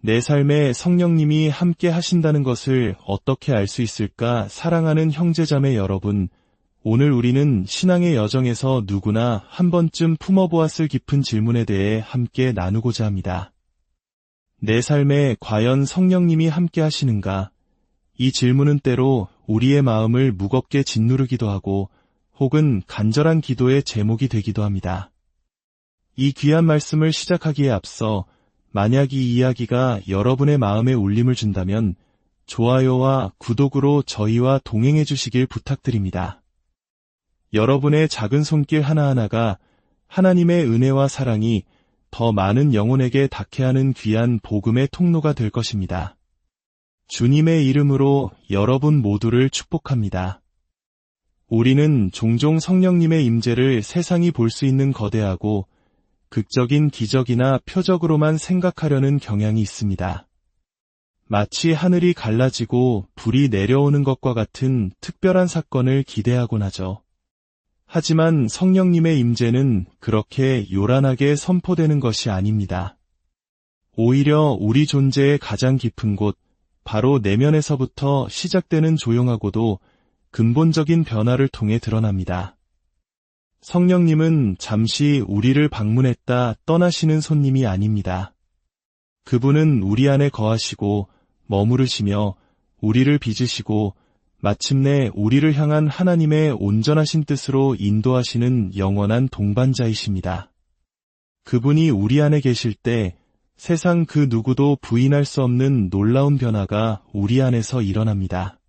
내 삶에 성령님이 함께 하신다는 것을 어떻게 알 수 있을까? 사랑하는 형제자매 여러분, 오늘 우리는 신앙의 여정에서 누구나 한 번쯤 품어보았을 깊은 질문에 대해 함께 나누고자 합니다. 내 삶에 과연 성령님이 함께 하시는가? 이 질문은 때로 우리의 마음을 무겁게 짓누르기도 하고 혹은 간절한 기도의 제목이 되기도 합니다. 이 귀한 말씀을 시작하기에 앞서 만약 이 이야기가 여러분의 마음에 울림을 준다면 좋아요와 구독으로 저희와 동행해 주시길 부탁드립니다. 여러분의 작은 손길 하나하나가 하나님의 은혜와 사랑이 더 많은 영혼에게 닿게 하는 귀한 복음의 통로가 될 것입니다. 주님의 이름으로 여러분 모두를 축복합니다. 우리는 종종 성령님의 임재를 세상이 볼 수 있는 거대하고 극적인 기적이나 표적으로만 생각하려는 경향이 있습니다. 마치 하늘이 갈라지고 불이 내려오는 것과 같은 특별한 사건을 기대하곤 하죠. 하지만 성령님의 임재는 그렇게 요란하게 선포되는 것이 아닙니다. 오히려 우리 존재의 가장 깊은 곳, 바로 내면에서부터 시작되는 조용하고도 근본적인 변화를 통해 드러납니다. 성령님은 잠시 우리를 방문했다 떠나시는 손님이 아닙니다. 그분은 우리 안에 거하시고 머무르시며 우리를 빚으시고 마침내 우리를 향한 하나님의 온전하신 뜻으로 인도하시는 영원한 동반자이십니다. 그분이 우리 안에 계실 때 세상 그 누구도 부인할 수 없는 놀라운 변화가 우리 안에서 일어납니다.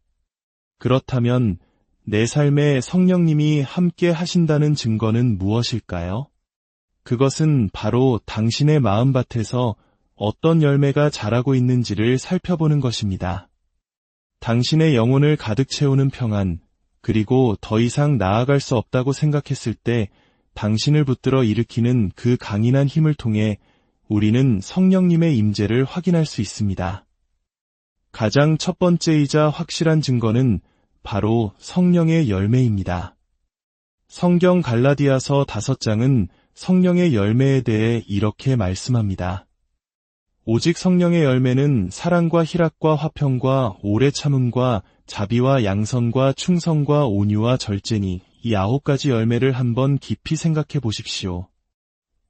그렇다면 내 삶에 성령님이 함께 하신다는 증거는 무엇일까요? 그것은 바로 당신의 마음밭에서 어떤 열매가 자라고 있는지를 살펴보는 것입니다. 당신의 영혼을 가득 채우는 평안, 그리고 더 이상 나아갈 수 없다고 생각했을 때 당신을 붙들어 일으키는 그 강인한 힘을 통해 우리는 성령님의 임재를 확인할 수 있습니다. 가장 첫 번째이자 확실한 증거는 바로 성령의 열매입니다. 성경 갈라디아서 5장은 성령의 열매에 대해 이렇게 말씀합니다. 오직 성령의 열매는 사랑과 희락과 화평과 오래 참음과 자비와 양선과 충성과 온유와 절제니 이 9가지 열매를 한번 깊이 생각해 보십시오.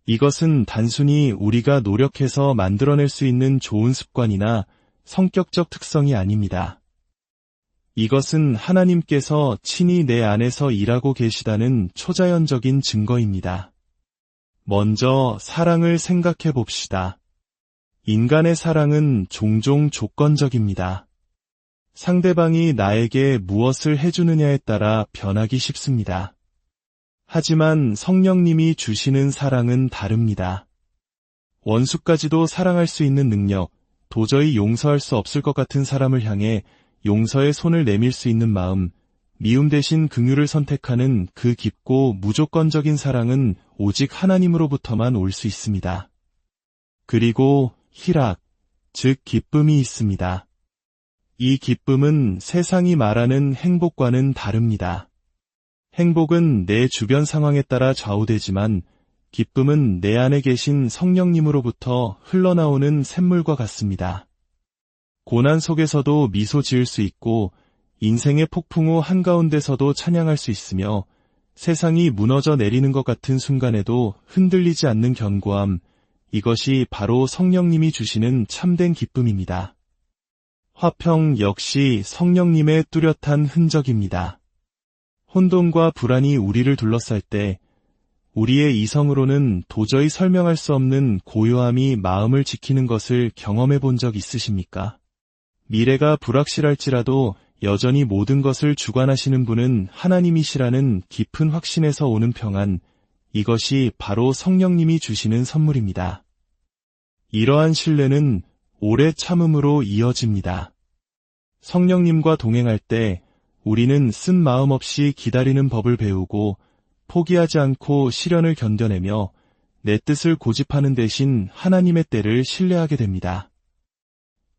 이것은 단순히 우리가 노력해서 만들어낼 수 있는 좋은 습관이나 성격적 특성이 아닙니다. 이것은 하나님께서 친히 내 안에서 일하고 계시다는 초자연적인 증거입니다. 먼저 사랑을 생각해 봅시다. 인간의 사랑은 종종 조건적입니다. 상대방이 나에게 무엇을 해주느냐에 따라 변하기 쉽습니다. 하지만 성령님이 주시는 사랑은 다릅니다. 원수까지도 사랑할 수 있는 능력, 도저히 용서할 수 없을 것 같은 사람을 향해 용서의 손을 내밀 수 있는 마음, 미움 대신 긍휼을 선택하는 그 깊고 무조건적인 사랑은 오직 하나님으로부터만 올 수 있습니다. 그리고 희락, 즉 기쁨이 있습니다. 이 기쁨은 세상이 말하는 행복과는 다릅니다. 행복은 내 주변 상황에 따라 좌우되지만 기쁨은 내 안에 계신 성령님으로부터 흘러나오는 샘물과 같습니다. 고난 속에서도 미소 지을 수 있고 인생의 폭풍 후 한가운데서도 찬양할 수 있으며 세상이 무너져 내리는 것 같은 순간에도 흔들리지 않는 견고함, 이것이 바로 성령님이 주시는 참된 기쁨입니다. 화평 역시 성령님의 뚜렷한 흔적입니다. 혼돈과 불안이 우리를 둘러쌀 때 우리의 이성으로는 도저히 설명할 수 없는 고요함이 마음을 지키는 것을 경험해 본 적 있으십니까? 미래가 불확실할지라도 여전히 모든 것을 주관하시는 분은 하나님이시라는 깊은 확신에서 오는 평안, 이것이 바로 성령님이 주시는 선물입니다. 이러한 신뢰는 오래 참음으로 이어집니다. 성령님과 동행할 때 우리는 쓴 마음 없이 기다리는 법을 배우고 포기하지 않고 시련을 견뎌내며 내 뜻을 고집하는 대신 하나님의 때를 신뢰하게 됩니다.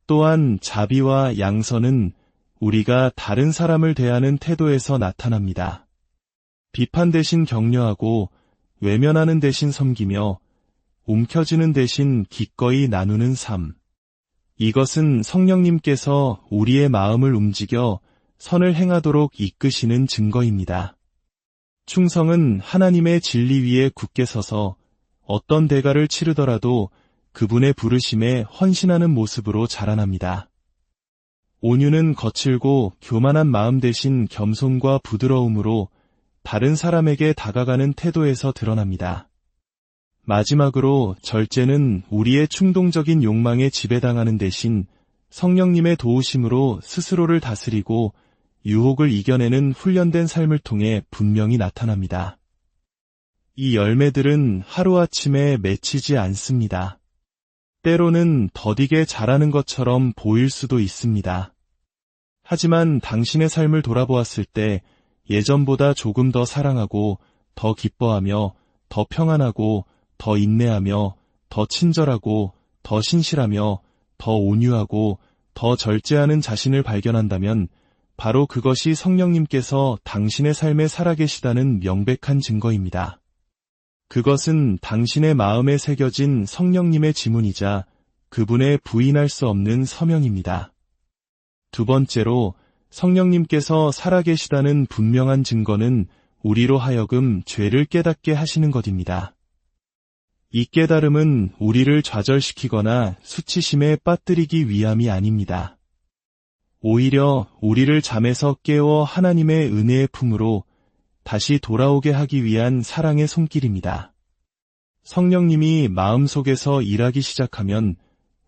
또한 자비와 양선은 우리가 다른 사람을 대하는 태도에서 나타납니다. 비판 대신 격려하고 외면하는 대신 섬기며 움켜쥐는 대신 기꺼이 나누는 삶. 이것은 성령님께서 우리의 마음을 움직여 선을 행하도록 이끄시는 증거입니다. 충성은 하나님의 진리 위에 굳게 서서 어떤 대가를 치르더라도 그분의 부르심에 헌신하는 모습으로 자라납니다. 온유는 거칠고 교만한 마음 대신 겸손과 부드러움으로 다른 사람에게 다가가는 태도에서 드러납니다. 마지막으로 절제는 우리의 충동적인 욕망에 지배당하는 대신 성령님의 도우심으로 스스로를 다스리고 유혹을 이겨내는 훈련된 삶을 통해 분명히 나타납니다. 이 열매들은 하루아침에 맺히지 않습니다. 때로는 더디게 자라는 것처럼 보일 수도 있습니다. 하지만 당신의 삶을 돌아보았을 때 예전보다 조금 더 사랑하고 더 기뻐하며 더 평안하고 더 인내하며 더 친절하고 더 신실하며 더 온유하고 더 절제하는 자신을 발견한다면 바로 그것이 성령님께서 당신의 삶에 살아계시다는 명백한 증거입니다. 그것은 당신의 마음에 새겨진 성령님의 지문이자 그분의 부인할 수 없는 서명입니다. 두 번째로 성령님께서 살아계시다는 분명한 증거는 우리로 하여금 죄를 깨닫게 하시는 것입니다. 이 깨달음은 우리를 좌절시키거나 수치심에 빠뜨리기 위함이 아닙니다. 오히려 우리를 잠에서 깨워 하나님의 은혜의 품으로 다시 돌아오게 하기 위한 사랑의 손길입니다. 성령님이 마음속에서 일하기 시작하면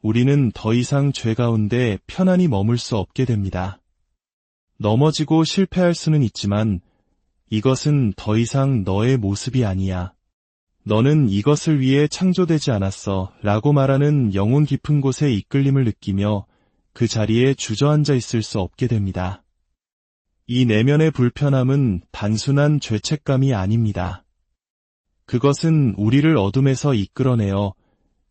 우리는 더 이상 죄 가운데 편안히 머물 수 없게 됩니다. 넘어지고 실패할 수는 있지만 이것은 더 이상 너의 모습이 아니야. 너는 이것을 위해 창조되지 않았어 라고 말하는 영혼 깊은 곳에 이끌림을 느끼며 그 자리에 주저앉아 있을 수 없게 됩니다. 이 내면의 불편함은 단순한 죄책감이 아닙니다. 그것은 우리를 어둠에서 이끌어내어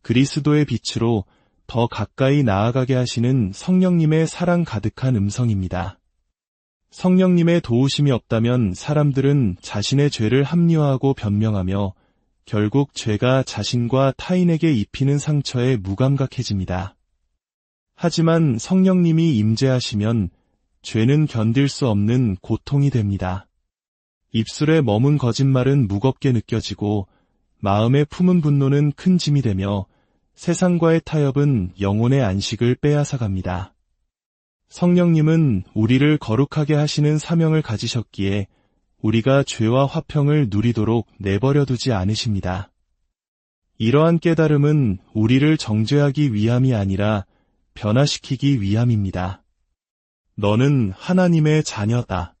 그리스도의 빛으로 더 가까이 나아가게 하시는 성령님의 사랑 가득한 음성입니다. 성령님의 도우심이 없다면 사람들은 자신의 죄를 합리화하고 변명하며 결국 죄가 자신과 타인에게 입히는 상처에 무감각해집니다. 하지만 성령님이 임재하시면 죄는 견딜 수 없는 고통이 됩니다. 입술에 머문 거짓말은 무겁게 느껴지고 마음에 품은 분노는 큰 짐이 되며 세상과의 타협은 영혼의 안식을 빼앗아갑니다. 성령님은 우리를 거룩하게 하시는 사명을 가지셨기에 우리가 죄와 화평을 누리도록 내버려 두지 않으십니다. 이러한 깨달음은 우리를 정죄하기 위함이 아니라 변화시키기 위함입니다. 너는 하나님의 자녀다.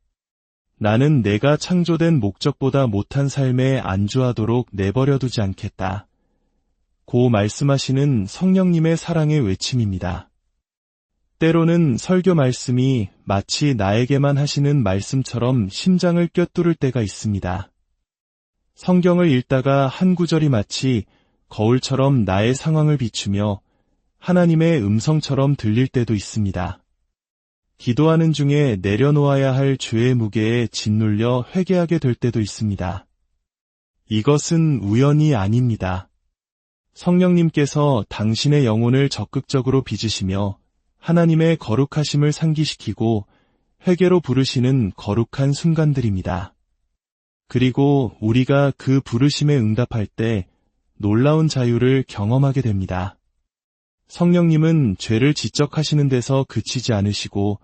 나는 내가 창조된 목적보다 못한 삶에 안주하도록 내버려 두지 않겠다. 고 말씀하시는 성령님의 사랑의 외침입니다. 때로는 설교 말씀이 마치 나에게만 하시는 말씀처럼 심장을 꿰뚫을 때가 있습니다. 성경을 읽다가 한 구절이 마치 거울처럼 나의 상황을 비추며 하나님의 음성처럼 들릴 때도 있습니다. 기도하는 중에 내려놓아야 할 죄의 무게에 짓눌려 회개하게 될 때도 있습니다. 이것은 우연이 아닙니다. 성령님께서 당신의 영혼을 적극적으로 빚으시며 하나님의 거룩하심을 상기시키고 회개로 부르시는 거룩한 순간들입니다. 그리고 우리가 그 부르심에 응답할 때 놀라운 자유를 경험하게 됩니다. 성령님은 죄를 지적하시는 데서 그치지 않으시고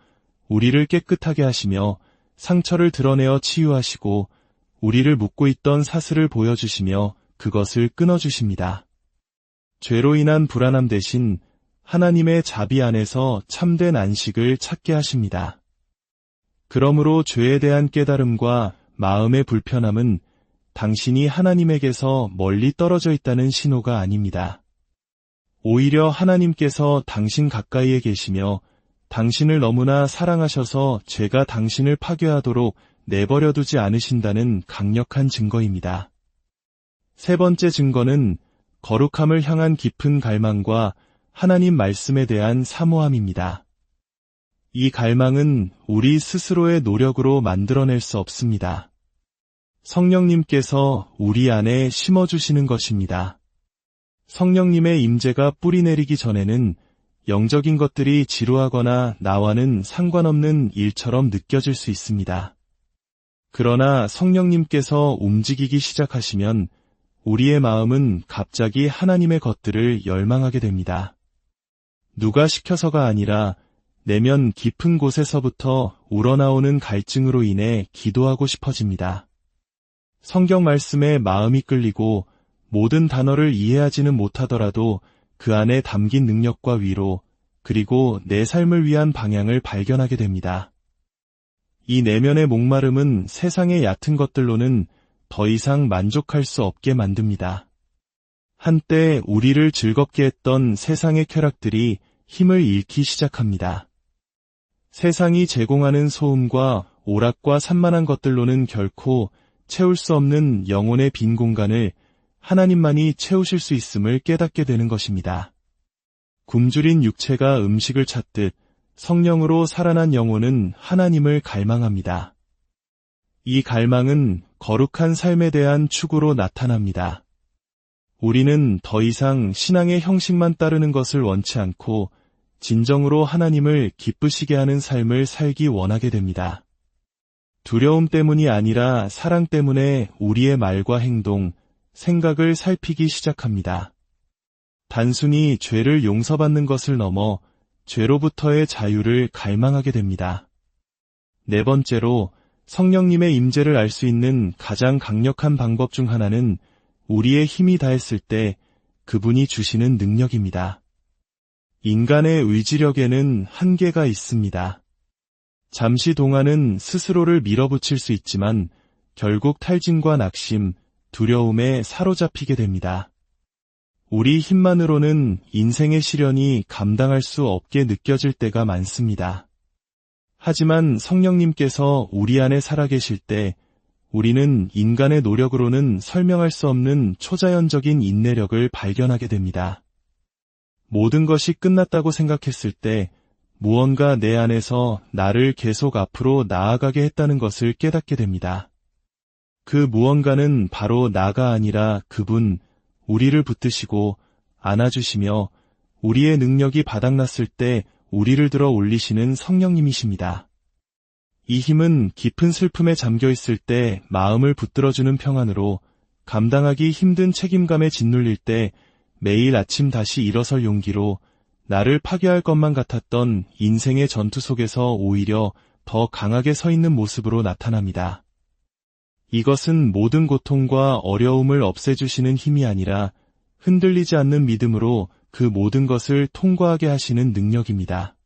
우리를 깨끗하게 하시며 상처를 드러내어 치유하시고 우리를 묶고 있던 사슬을 보여주시며 그것을 끊어주십니다. 죄로 인한 불안함 대신 하나님의 자비 안에서 참된 안식을 찾게 하십니다. 그러므로 죄에 대한 깨달음과 마음의 불편함은 당신이 하나님에게서 멀리 떨어져 있다는 신호가 아닙니다. 오히려 하나님께서 당신 가까이에 계시며 당신을 너무나 사랑하셔서 죄가 당신을 파괴하도록 내버려 두지 않으신다는 강력한 증거입니다. 세 번째 증거는 거룩함을 향한 깊은 갈망과 하나님 말씀에 대한 사모함입니다. 이 갈망은 우리 스스로의 노력으로 만들어낼 수 없습니다. 성령님께서 우리 안에 심어주시는 것입니다. 성령님의 임재가 뿌리 내리기 전에는 영적인 것들이 지루하거나 나와는 상관없는 일처럼 느껴질 수 있습니다. 그러나 성령님께서 움직이기 시작하시면 우리의 마음은 갑자기 하나님의 것들을 열망하게 됩니다. 누가 시켜서가 아니라 내면 깊은 곳에서부터 우러나오는 갈증으로 인해 기도하고 싶어집니다. 성경 말씀에 마음이 끌리고 모든 단어를 이해하지는 못하더라도 그 안에 담긴 능력과 위로, 그리고 내 삶을 위한 방향을 발견하게 됩니다. 이 내면의 목마름은 세상의 얕은 것들로는 더 이상 만족할 수 없게 만듭니다. 한때 우리를 즐겁게 했던 세상의 쾌락들이 힘을 잃기 시작합니다. 세상이 제공하는 소음과 오락과 산만한 것들로는 결코 채울 수 없는 영혼의 빈 공간을 하나님만이 채우실 수 있음을 깨닫게 되는 것입니다. 굶주린 육체가 음식을 찾듯 성령으로 살아난 영혼은 하나님을 갈망합니다. 이 갈망은 거룩한 삶에 대한 추구로 나타납니다. 우리는 더 이상 신앙의 형식만 따르는 것을 원치 않고 진정으로 하나님을 기쁘시게 하는 삶을 살기 원하게 됩니다. 두려움 때문이 아니라 사랑 때문에 우리의 말과 행동, 생각을 살피기 시작합니다. 단순히 죄를 용서받는 것을 넘어 죄로부터의 자유를 갈망하게 됩니다. 네 번째로 성령님의 임재를 알 수 있는 가장 강력한 방법 중 하나는 우리의 힘이 다했을 때 그분이 주시는 능력입니다. 인간의 의지력에는 한계가 있습니다. 잠시 동안은 스스로를 밀어붙일 수 있지만 결국 탈진과 낙심, 두려움에 사로잡히게 됩니다. 우리 힘만으로는 인생의 시련이 감당할 수 없게 느껴질 때가 많습니다. 하지만 성령님께서 우리 안에 살아계실 때 우리는 인간의 노력으로는 설명할 수 없는 초자연적인 인내력을 발견하게 됩니다. 모든 것이 끝났다고 생각했을 때 무언가 내 안에서 나를 계속 앞으로 나아가게 했다는 것을 깨닫게 됩니다. 그 무언가는 바로 나가 아니라 그분, 우리를 붙드시고 안아주시며 우리의 능력이 바닥났을 때 우리를 들어 올리시는 성령님이십니다. 이 힘은 깊은 슬픔에 잠겨있을 때 마음을 붙들어주는 평안으로, 감당하기 힘든 책임감에 짓눌릴 때 매일 아침 다시 일어설 용기로, 나를 파괴할 것만 같았던 인생의 전투 속에서 오히려 더 강하게 서 있는 모습으로 나타납니다. 이것은 모든 고통과 어려움을 없애주시는 힘이 아니라 흔들리지 않는 믿음으로 그 모든 것을 통과하게 하시는 능력입니다.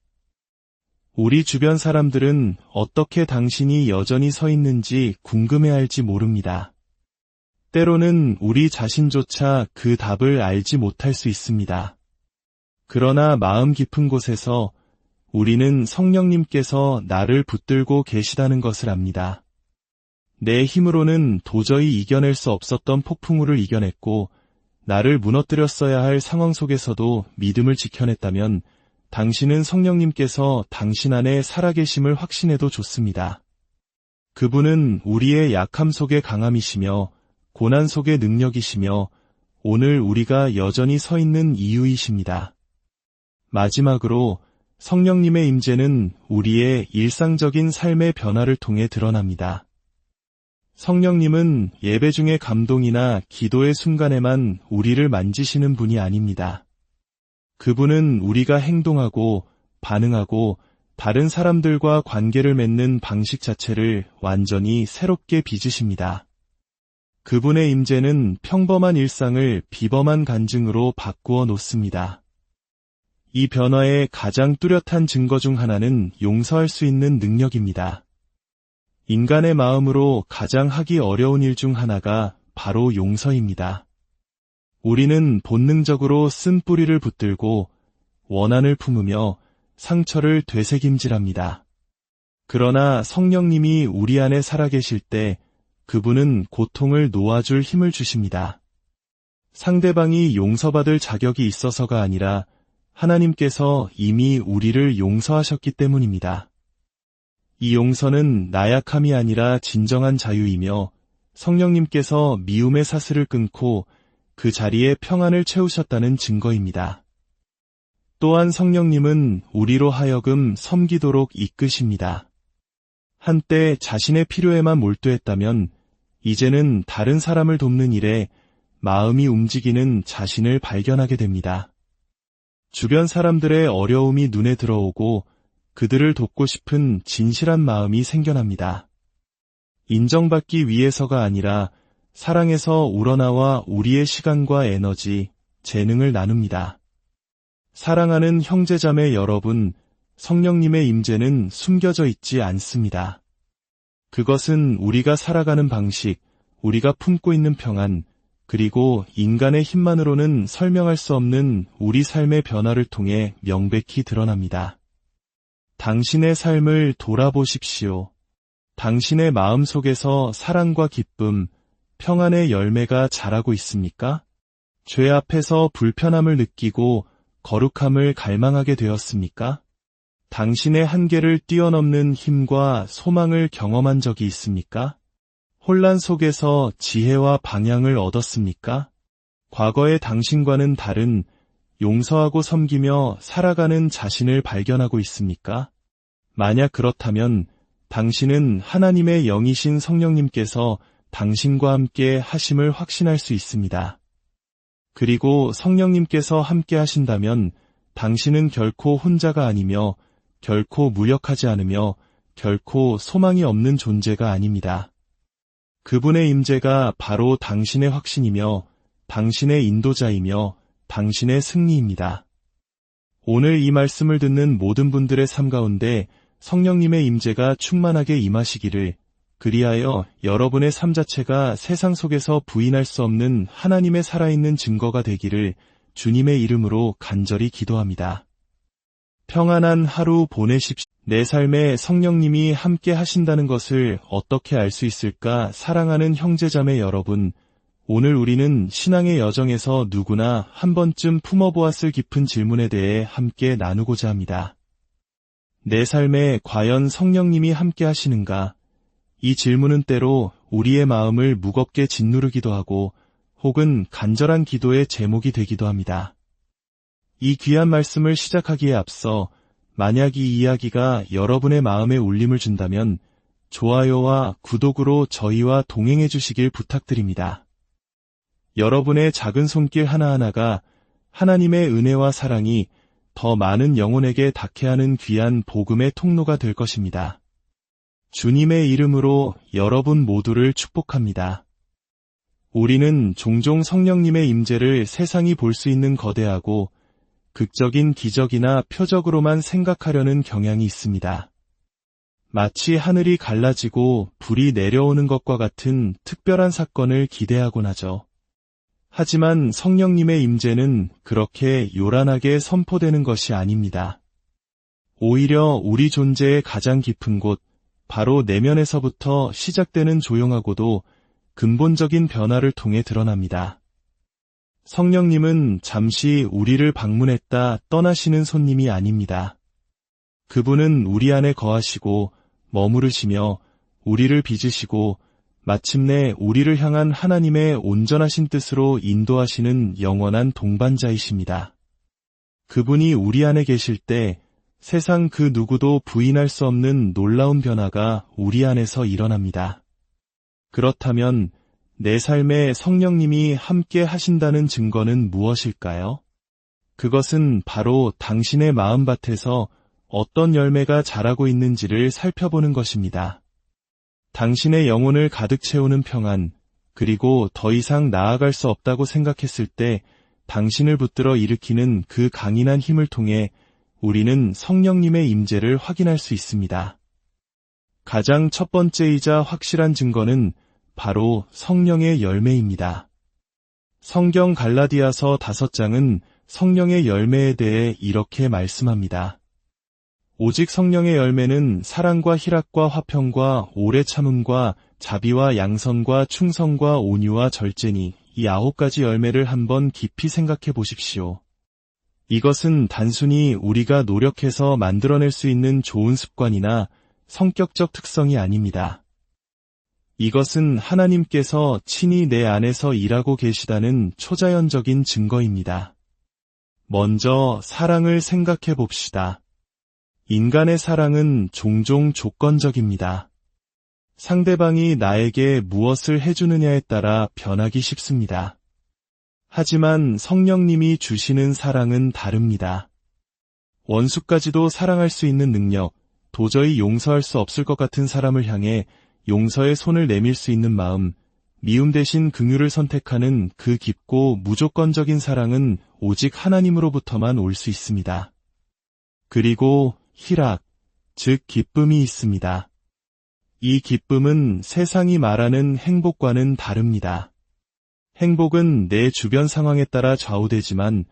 우리 주변 사람들은 어떻게 당신이 여전히 서 있는지 궁금해할지 모릅니다. 때로는 우리 자신조차 그 답을 알지 못할 수 있습니다. 그러나 마음 깊은 곳에서 우리는 성령님께서 나를 붙들고 계시다는 것을 압니다. 내 힘으로는 도저히 이겨낼 수 없었던 폭풍우를 이겨냈고 나를 무너뜨렸어야 할 상황 속에서도 믿음을 지켜냈다면 당신은 성령님께서 당신 안에 살아계심을 확신해도 좋습니다. 그분은 우리의 약함 속의 강함이시며 고난 속의 능력이시며 오늘 우리가 여전히 서 있는 이유이십니다. 마지막으로 성령님의 임재는 우리의 일상적인 삶의 변화를 통해 드러납니다. 성령님은 예배 중의 감동이나 기도의 순간에만 우리를 만지시는 분이 아닙니다. 그분은 우리가 행동하고 반응하고 다른 사람들과 관계를 맺는 방식 자체를 완전히 새롭게 빚으십니다. 그분의 임재는 평범한 일상을 비범한 간증으로 바꾸어 놓습니다. 이 변화의 가장 뚜렷한 증거 중 하나는 용서할 수 있는 능력입니다. 인간의 마음으로 가장 하기 어려운 일 중 하나가 바로 용서입니다. 우리는 본능적으로 쓴 뿌리를 붙들고 원한을 품으며 상처를 되새김질합니다. 그러나 성령님이 우리 안에 살아계실 때 그분은 고통을 놓아줄 힘을 주십니다. 상대방이 용서받을 자격이 있어서가 아니라 하나님께서 이미 우리를 용서하셨기 때문입니다. 이 용서는 나약함이 아니라 진정한 자유이며 성령님께서 미움의 사슬을 끊고 그 자리에 평안을 채우셨다는 증거입니다. 또한 성령님은 우리로 하여금 섬기도록 이끄십니다. 한때 자신의 필요에만 몰두했다면 이제는 다른 사람을 돕는 일에 마음이 움직이는 자신을 발견하게 됩니다. 주변 사람들의 어려움이 눈에 들어오고 그들을 돕고 싶은 진실한 마음이 생겨납니다. 인정받기 위해서가 아니라 사랑에서 우러나와 우리의 시간과 에너지, 재능을 나눕니다. 사랑하는 형제자매 여러분, 성령님의 임재는 숨겨져 있지 않습니다. 그것은 우리가 살아가는 방식, 우리가 품고 있는 평안, 그리고 인간의 힘만으로는 설명할 수 없는 우리 삶의 변화를 통해 명백히 드러납니다. 당신의 삶을 돌아보십시오. 당신의 마음 속에서 사랑과 기쁨, 평안의 열매가 자라고 있습니까? 죄 앞에서 불편함을 느끼고 거룩함을 갈망하게 되었습니까? 당신의 한계를 뛰어넘는 힘과 소망을 경험한 적이 있습니까? 혼란 속에서 지혜와 방향을 얻었습니까? 과거의 당신과는 다른 용서하고 섬기며 살아가는 자신을 발견하고 있습니까? 만약 그렇다면 당신은 하나님의 영이신 성령님께서 당신과 함께 하심을 확신할 수 있습니다. 그리고 성령님께서 함께 하신다면 당신은 결코 혼자가 아니며 결코 무력하지 않으며 결코 소망이 없는 존재가 아닙니다. 그분의 임재가 바로 당신의 확신이며 당신의 인도자이며 당신의 승리입니다. 오늘 이 말씀을 듣는 모든 분들의 삶 가운데 성령님의 임재가 충만하게 임하시기를, 그리하여 여러분의 삶 자체가 세상 속에서 부인할 수 없는 하나님의 살아있는 증거가 되기를 주님의 이름으로 간절히 기도합니다. 평안한 하루 보내십시오. 내 삶에 성령님이 함께 하신다는 것을 어떻게 알 수 있을까? 사랑하는 형제자매 여러분, 오늘 우리는 신앙의 여정에서 누구나 한 번쯤 품어보았을 깊은 질문에 대해 함께 나누고자 합니다. 내 삶에 과연 성령님이 함께 하시는가? 이 질문은 때로 우리의 마음을 무겁게 짓누르기도 하고 혹은 간절한 기도의 제목이 되기도 합니다. 이 귀한 말씀을 시작하기에 앞서 만약 이 이야기가 여러분의 마음에 울림을 준다면 좋아요와 구독으로 저희와 동행해 주시길 부탁드립니다. 여러분의 작은 손길 하나하나가 하나님의 은혜와 사랑이 더 많은 영혼에게 닿게 하는 귀한 복음의 통로가 될 것입니다. 주님의 이름으로 여러분 모두를 축복합니다. 우리는 종종 성령님의 임재를 세상이 볼 수 있는 거대하고 극적인 기적이나 표적으로만 생각하려는 경향이 있습니다. 마치 하늘이 갈라지고 불이 내려오는 것과 같은 특별한 사건을 기대하곤 하죠. 하지만 성령님의 임재는 그렇게 요란하게 선포되는 것이 아닙니다. 오히려 우리 존재의 가장 깊은 곳, 바로 내면에서부터 시작되는 조용하고도 근본적인 변화를 통해 드러납니다. 성령님은 잠시 우리를 방문했다 떠나시는 손님이 아닙니다. 그분은 우리 안에 거하시고 머무르시며 우리를 빚으시고 마침내 우리를 향한 하나님의 온전하신 뜻으로 인도하시는 영원한 동반자이십니다. 그분이 우리 안에 계실 때 세상 그 누구도 부인할 수 없는 놀라운 변화가 우리 안에서 일어납니다. 그렇다면 내 삶에 성령님이 함께 하신다는 증거는 무엇일까요? 그것은 바로 당신의 마음밭에서 어떤 열매가 자라고 있는지를 살펴보는 것입니다. 당신의 영혼을 가득 채우는 평안, 그리고 더 이상 나아갈 수 없다고 생각했을 때 당신을 붙들어 일으키는 그 강인한 힘을 통해 우리는 성령님의 임재를 확인할 수 있습니다. 가장 첫 번째이자 확실한 증거는 바로 성령의 열매입니다. 성경 갈라디아서 5장은 성령의 열매에 대해 이렇게 말씀합니다. 오직 성령의 열매는 사랑과 희락과 화평과 오래 참음과 자비와 양선과 충성과 온유와 절제니, 이 9가지 열매를 한번 깊이 생각해 보십시오. 이것은 단순히 우리가 노력해서 만들어낼 수 있는 좋은 습관이나 성격적 특성이 아닙니다. 이것은 하나님께서 친히 내 안에서 일하고 계시다는 초자연적인 증거입니다. 먼저 사랑을 생각해 봅시다. 인간의 사랑은 종종 조건적입니다. 상대방이 나에게 무엇을 해주느냐에 따라 변하기 쉽습니다. 하지만 성령님이 주시는 사랑은 다릅니다. 원수까지도 사랑할 수 있는 능력, 도저히 용서할 수 없을 것 같은 사람을 향해 용서의 손을 내밀 수 있는 마음, 미움 대신 긍휼을 선택하는 그 깊고 무조건적인 사랑은 오직 하나님으로부터만 올 수 있습니다. 그리고 희락, 즉 기쁨이 있습니다. 이 기쁨은 세상이 말하는 행복과는 다릅니다. 행복은 내 주변 상황에 따라 좌우되지만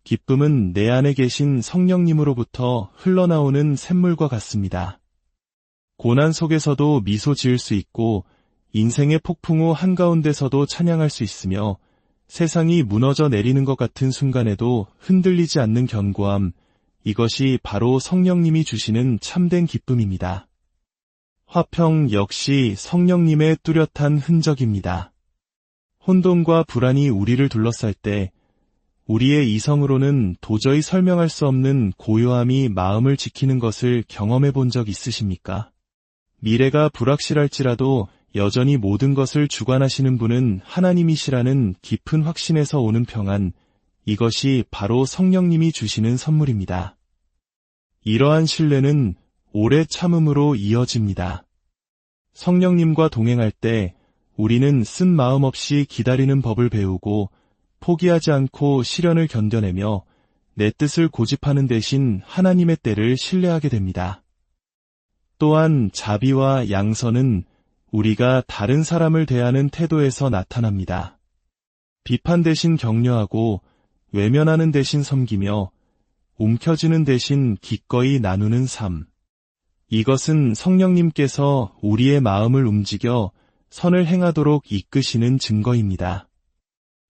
기쁨은 내 안에 계신 성령님으로부터 흘러나오는 샘물과 같습니다. 고난 속에서도 미소 지을 수 있고 인생의 폭풍 후 한가운데서도 찬양할 수 있으며 세상이 무너져 내리는 것 같은 순간에도 흔들리지 않는 견고함, 이것이 바로 성령님이 주시는 참된 기쁨입니다. 화평 역시 성령님의 뚜렷한 흔적입니다. 혼돈과 불안이 우리를 둘러쌀 때 우리의 이성으로는 도저히 설명할 수 없는 고요함이 마음을 지키는 것을 경험해 본 적 있으십니까? 미래가 불확실할지라도 여전히 모든 것을 주관하시는 분은 하나님이시라는 깊은 확신에서 오는 평안, 이것이 바로 성령님이 주시는 선물입니다. 이러한 신뢰는 오래 참음으로 이어집니다. 성령님과 동행할 때 우리는 쓴 마음 없이 기다리는 법을 배우고 포기하지 않고 시련을 견뎌내며 내 뜻을 고집하는 대신 하나님의 때를 신뢰하게 됩니다. 또한 자비와 양선은 우리가 다른 사람을 대하는 태도에서 나타납니다. 비판 대신 격려하고 외면하는 대신 섬기며 움켜쥐는 대신 기꺼이 나누는 삶. 이것은 성령님께서 우리의 마음을 움직여 선을 행하도록 이끄시는 증거입니다.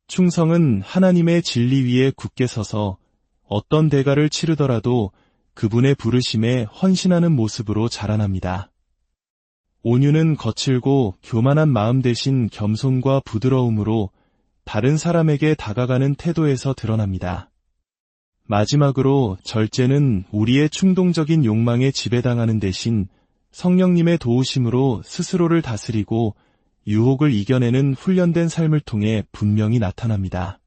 충성은 하나님의 진리 위에 굳게 서서 어떤 대가를 치르더라도 그분의 부르심에 헌신하는 모습으로 자라납니다. 온유는 거칠고 교만한 마음 대신 겸손과 부드러움으로 다른 사람에게 다가가는 태도에서 드러납니다. 마지막으로 절제는 우리의 충동적인 욕망에 지배당하는 대신 성령님의 도우심으로 스스로를 다스리고 유혹을 이겨내는 훈련된 삶을 통해 분명히 나타납니다.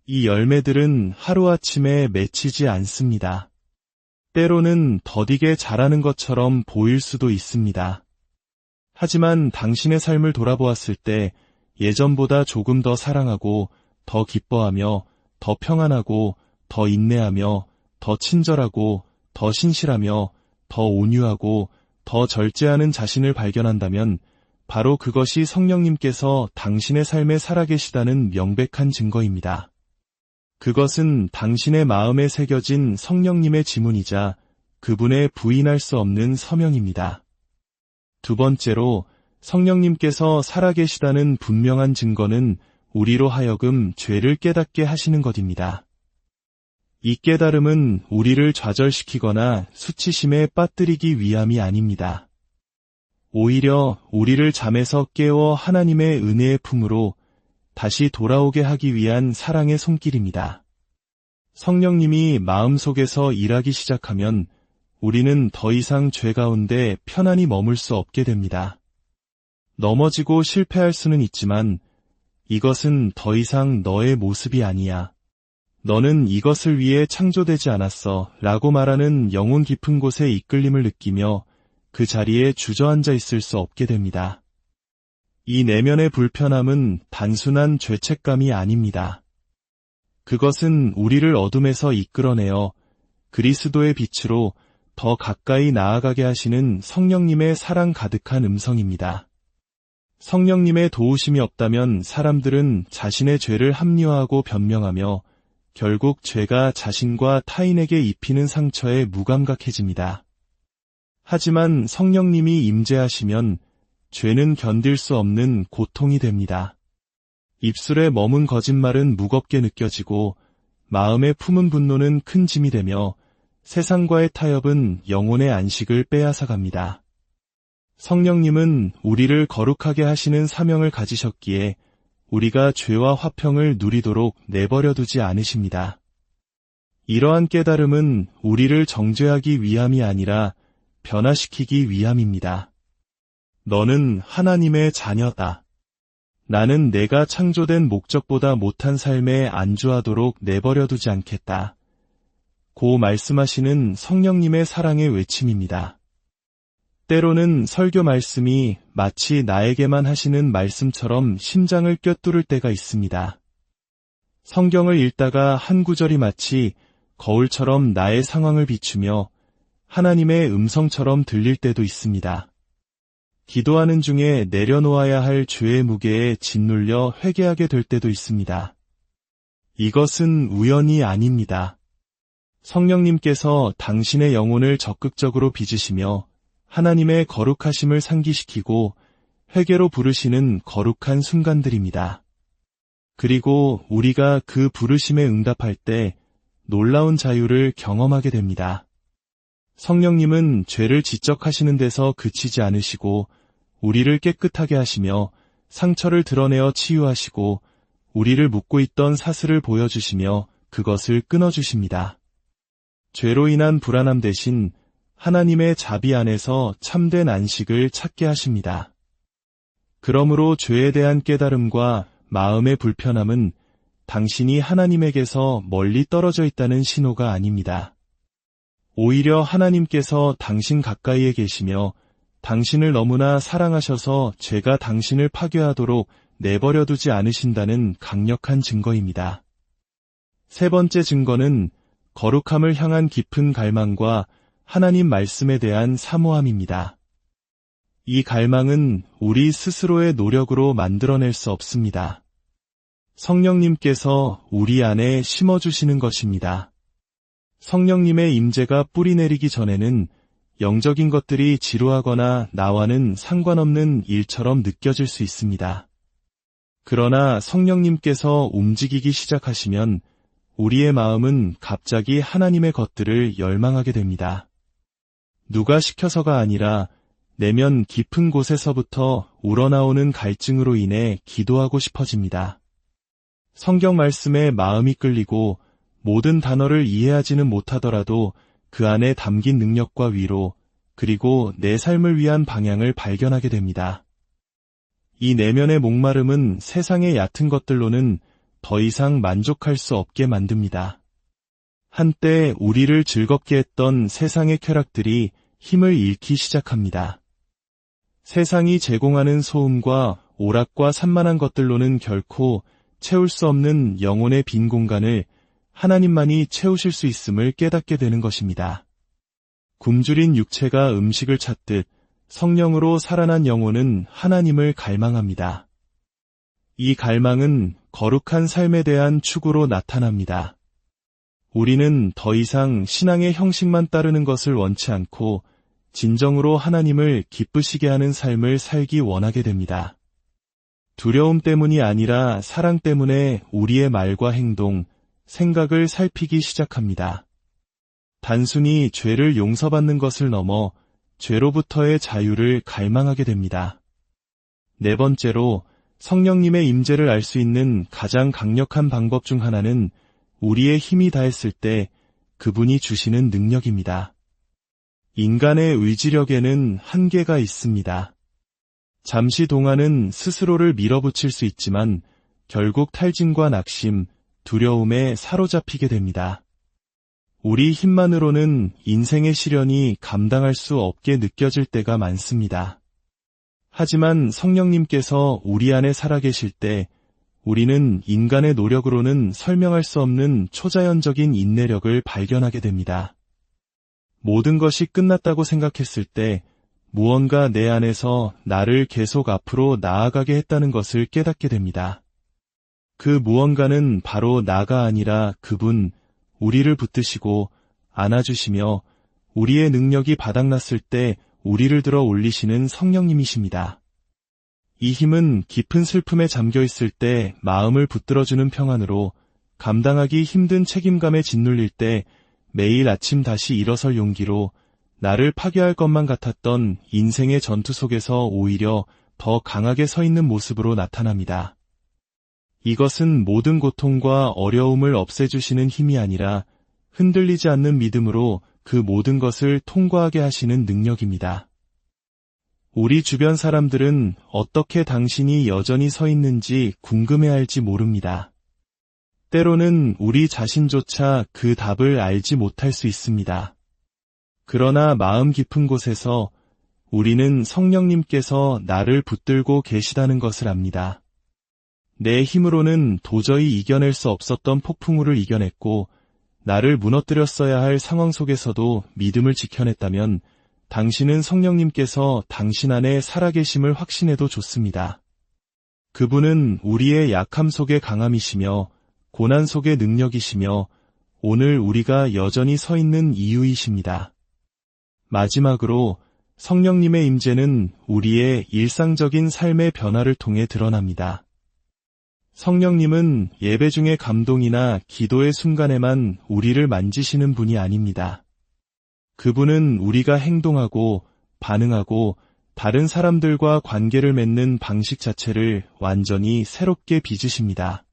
이 열매들은 하루아침에 맺히지 않습니다. 때로는 더디게 자라는 것처럼 보일 수도 있습니다. 하지만 당신의 삶을 돌아보았을 때 예전보다 조금 더 사랑하고 더 기뻐하며 더 평안하고 더 인내하며 더 친절하고 더 신실하며 더 온유하고 더 절제하는 자신을 발견한다면 바로 그것이 성령님께서 당신의 삶에 살아계시다는 명백한 증거입니다. 그것은 당신의 마음에 새겨진 성령님의 지문이자 그분의 부인할 수 없는 서명입니다. 두 번째로 성령님께서 살아계시다는 분명한 증거는 우리로 하여금 죄를 깨닫게 하시는 것입니다. 이 깨달음은 우리를 좌절시키거나 수치심에 빠뜨리기 위함이 아닙니다. 오히려 우리를 잠에서 깨워 하나님의 은혜의 품으로 다시 돌아오게 하기 위한 사랑의 손길입니다. 성령님이 마음속에서 일하기 시작하면 우리는 더 이상 죄 가운데 편안히 머물 수 없게 됩니다. 넘어지고 실패할 수는 있지만 이것은 더 이상 너의 모습이 아니야. 너는 이것을 위해 창조되지 않았어 라고 말하는 영혼 깊은 곳에 이끌림을 느끼며 그 자리에 주저앉아 있을 수 없게 됩니다. 이 내면의 불편함은 단순한 죄책감이 아닙니다. 그것은 우리를 어둠에서 이끌어내어 그리스도의 빛으로 더 가까이 나아가게 하시는 성령님의 사랑 가득한 음성입니다. 성령님의 도우심이 없다면 사람들은 자신의 죄를 합리화하고 변명하며 결국 죄가 자신과 타인에게 입히는 상처에 무감각해집니다. 하지만 성령님이 임재하시면 죄는 견딜 수 없는 고통이 됩니다. 입술에 머문 거짓말은 무겁게 느껴지고 마음에 품은 분노는 큰 짐이 되며 세상과의 타협은 영혼의 안식을 빼앗아갑니다. 성령님은 우리를 거룩하게 하시는 사명을 가지셨기에 우리가 죄와 화평을 누리도록 내버려 두지 않으십니다. 이러한 깨달음은 우리를 정죄하기 위함이 아니라 변화시키기 위함입니다. 너는 하나님의 자녀다. 나는 내가 창조된 목적보다 못한 삶에 안주하도록 내버려두지 않겠다. 고 말씀하시는 성령님의 사랑의 외침입니다. 때로는 설교 말씀이 마치 나에게만 하시는 말씀처럼 심장을 꿰뚫을 때가 있습니다. 성경을 읽다가 한 구절이 마치 거울처럼 나의 상황을 비추며 하나님의 음성처럼 들릴 때도 있습니다. 기도하는 중에 내려놓아야 할 죄의 무게에 짓눌려 회개하게 될 때도 있습니다. 이것은 우연이 아닙니다. 성령님께서 당신의 영혼을 적극적으로 빚으시며 하나님의 거룩하심을 상기시키고 회개로 부르시는 거룩한 순간들입니다. 그리고 우리가 그 부르심에 응답할 때 놀라운 자유를 경험하게 됩니다. 성령님은 죄를 지적하시는 데서 그치지 않으시고 우리를 깨끗하게 하시며 상처를 드러내어 치유하시고 우리를 묶고 있던 사슬을 보여주시며 그것을 끊어주십니다. 죄로 인한 불안함 대신 하나님의 자비 안에서 참된 안식을 찾게 하십니다. 그러므로 죄에 대한 깨달음과 마음의 불편함은 당신이 하나님에게서 멀리 떨어져 있다는 신호가 아닙니다. 오히려 하나님께서 당신 가까이에 계시며 당신을 너무나 사랑하셔서 죄가 당신을 파괴하도록 내버려두지 않으신다는 강력한 증거입니다. 세 번째 증거는 거룩함을 향한 깊은 갈망과 하나님 말씀에 대한 사모함입니다. 이 갈망은 우리 스스로의 노력으로 만들어낼 수 없습니다. 성령님께서 우리 안에 심어주시는 것입니다. 성령님의 임재가 뿌리내리기 전에는 영적인 것들이 지루하거나 나와는 상관없는 일처럼 느껴질 수 있습니다. 그러나 성령님께서 움직이기 시작하시면 우리의 마음은 갑자기 하나님의 것들을 열망하게 됩니다. 누가 시켜서가 아니라 내면 깊은 곳에서부터 우러나오는 갈증으로 인해 기도하고 싶어집니다. 성경 말씀에 마음이 끌리고 모든 단어를 이해하지는 못하더라도 그 안에 담긴 능력과 위로, 그리고 내 삶을 위한 방향을 발견하게 됩니다. 이 내면의 목마름은 세상의 얕은 것들로는 더 이상 만족할 수 없게 만듭니다. 한때 우리를 즐겁게 했던 세상의 쾌락들이 힘을 잃기 시작합니다. 세상이 제공하는 소음과 오락과 산만한 것들로는 결코 채울 수 없는 영혼의 빈 공간을 하나님만이 채우실 수 있음을 깨닫게 되는 것입니다. 굶주린 육체가 음식을 찾듯 성령으로 살아난 영혼은 하나님을 갈망합니다. 이 갈망은 거룩한 삶에 대한 추구로 나타납니다. 우리는 더 이상 신앙의 형식만 따르는 것을 원치 않고 진정으로 하나님을 기쁘시게 하는 삶을 살기 원하게 됩니다. 두려움 때문이 아니라 사랑 때문에 우리의 말과 행동, 생각을 살피기 시작합니다. 단순히 죄를 용서받는 것을 넘어 죄로부터의 자유를 갈망하게 됩니다. 네 번째로 성령님의 임재를 알 수 있는 가장 강력한 방법 중 하나는 우리의 힘이 다했을 때 그분이 주시는 능력입니다. 인간의 의지력에는 한계가 있습니다. 잠시 동안은 스스로를 밀어붙일 수 있지만 결국 탈진과 낙심, 두려움에 사로잡히게 됩니다. 우리 힘만으로는 인생의 시련이 감당할 수 없게 느껴질 때가 많습니다. 하지만 성령님께서 우리 안에 살아계실 때 우리는 인간의 노력으로는 설명할 수 없는 초자연적인 인내력을 발견하게 됩니다. 모든 것이 끝났다고 생각했을 때 무언가 내 안에서 나를 계속 앞으로 나아가게 했다는 것을 깨닫게 됩니다. 그 무언가는 바로 나가 아니라 그분, 우리를 붙드시고 안아주시며 우리의 능력이 바닥났을 때 우리를 들어 올리시는 성령님이십니다. 이 힘은 깊은 슬픔에 잠겨있을 때 마음을 붙들어주는 평안으로, 감당하기 힘든 책임감에 짓눌릴 때 매일 아침 다시 일어설 용기로, 나를 파괴할 것만 같았던 인생의 전투 속에서 오히려 더 강하게 서 있는 모습으로 나타납니다. 이것은 모든 고통과 어려움을 없애주시는 힘이 아니라 흔들리지 않는 믿음으로 그 모든 것을 통과하게 하시는 능력입니다. 우리 주변 사람들은 어떻게 당신이 여전히 서 있는지 궁금해할지 모릅니다. 때로는 우리 자신조차 그 답을 알지 못할 수 있습니다. 그러나 마음 깊은 곳에서 우리는 성령님께서 나를 붙들고 계시다는 것을 압니다. 내 힘으로는 도저히 이겨낼 수 없었던 폭풍우를 이겨냈고 나를 무너뜨렸어야 할 상황 속에서도 믿음을 지켜냈다면 당신은 성령님께서 당신 안에 살아계심을 확신해도 좋습니다. 그분은 우리의 약함 속의 강함이시며 고난 속의 능력이시며 오늘 우리가 여전히 서 있는 이유이십니다. 마지막으로 성령님의 임재는 우리의 일상적인 삶의 변화를 통해 드러납니다. 성령님은 예배 중의 감동이나 기도의 순간에만 우리를 만지시는 분이 아닙니다. 그분은 우리가 행동하고 반응하고 다른 사람들과 관계를 맺는 방식 자체를 완전히 새롭게 빚으십니다.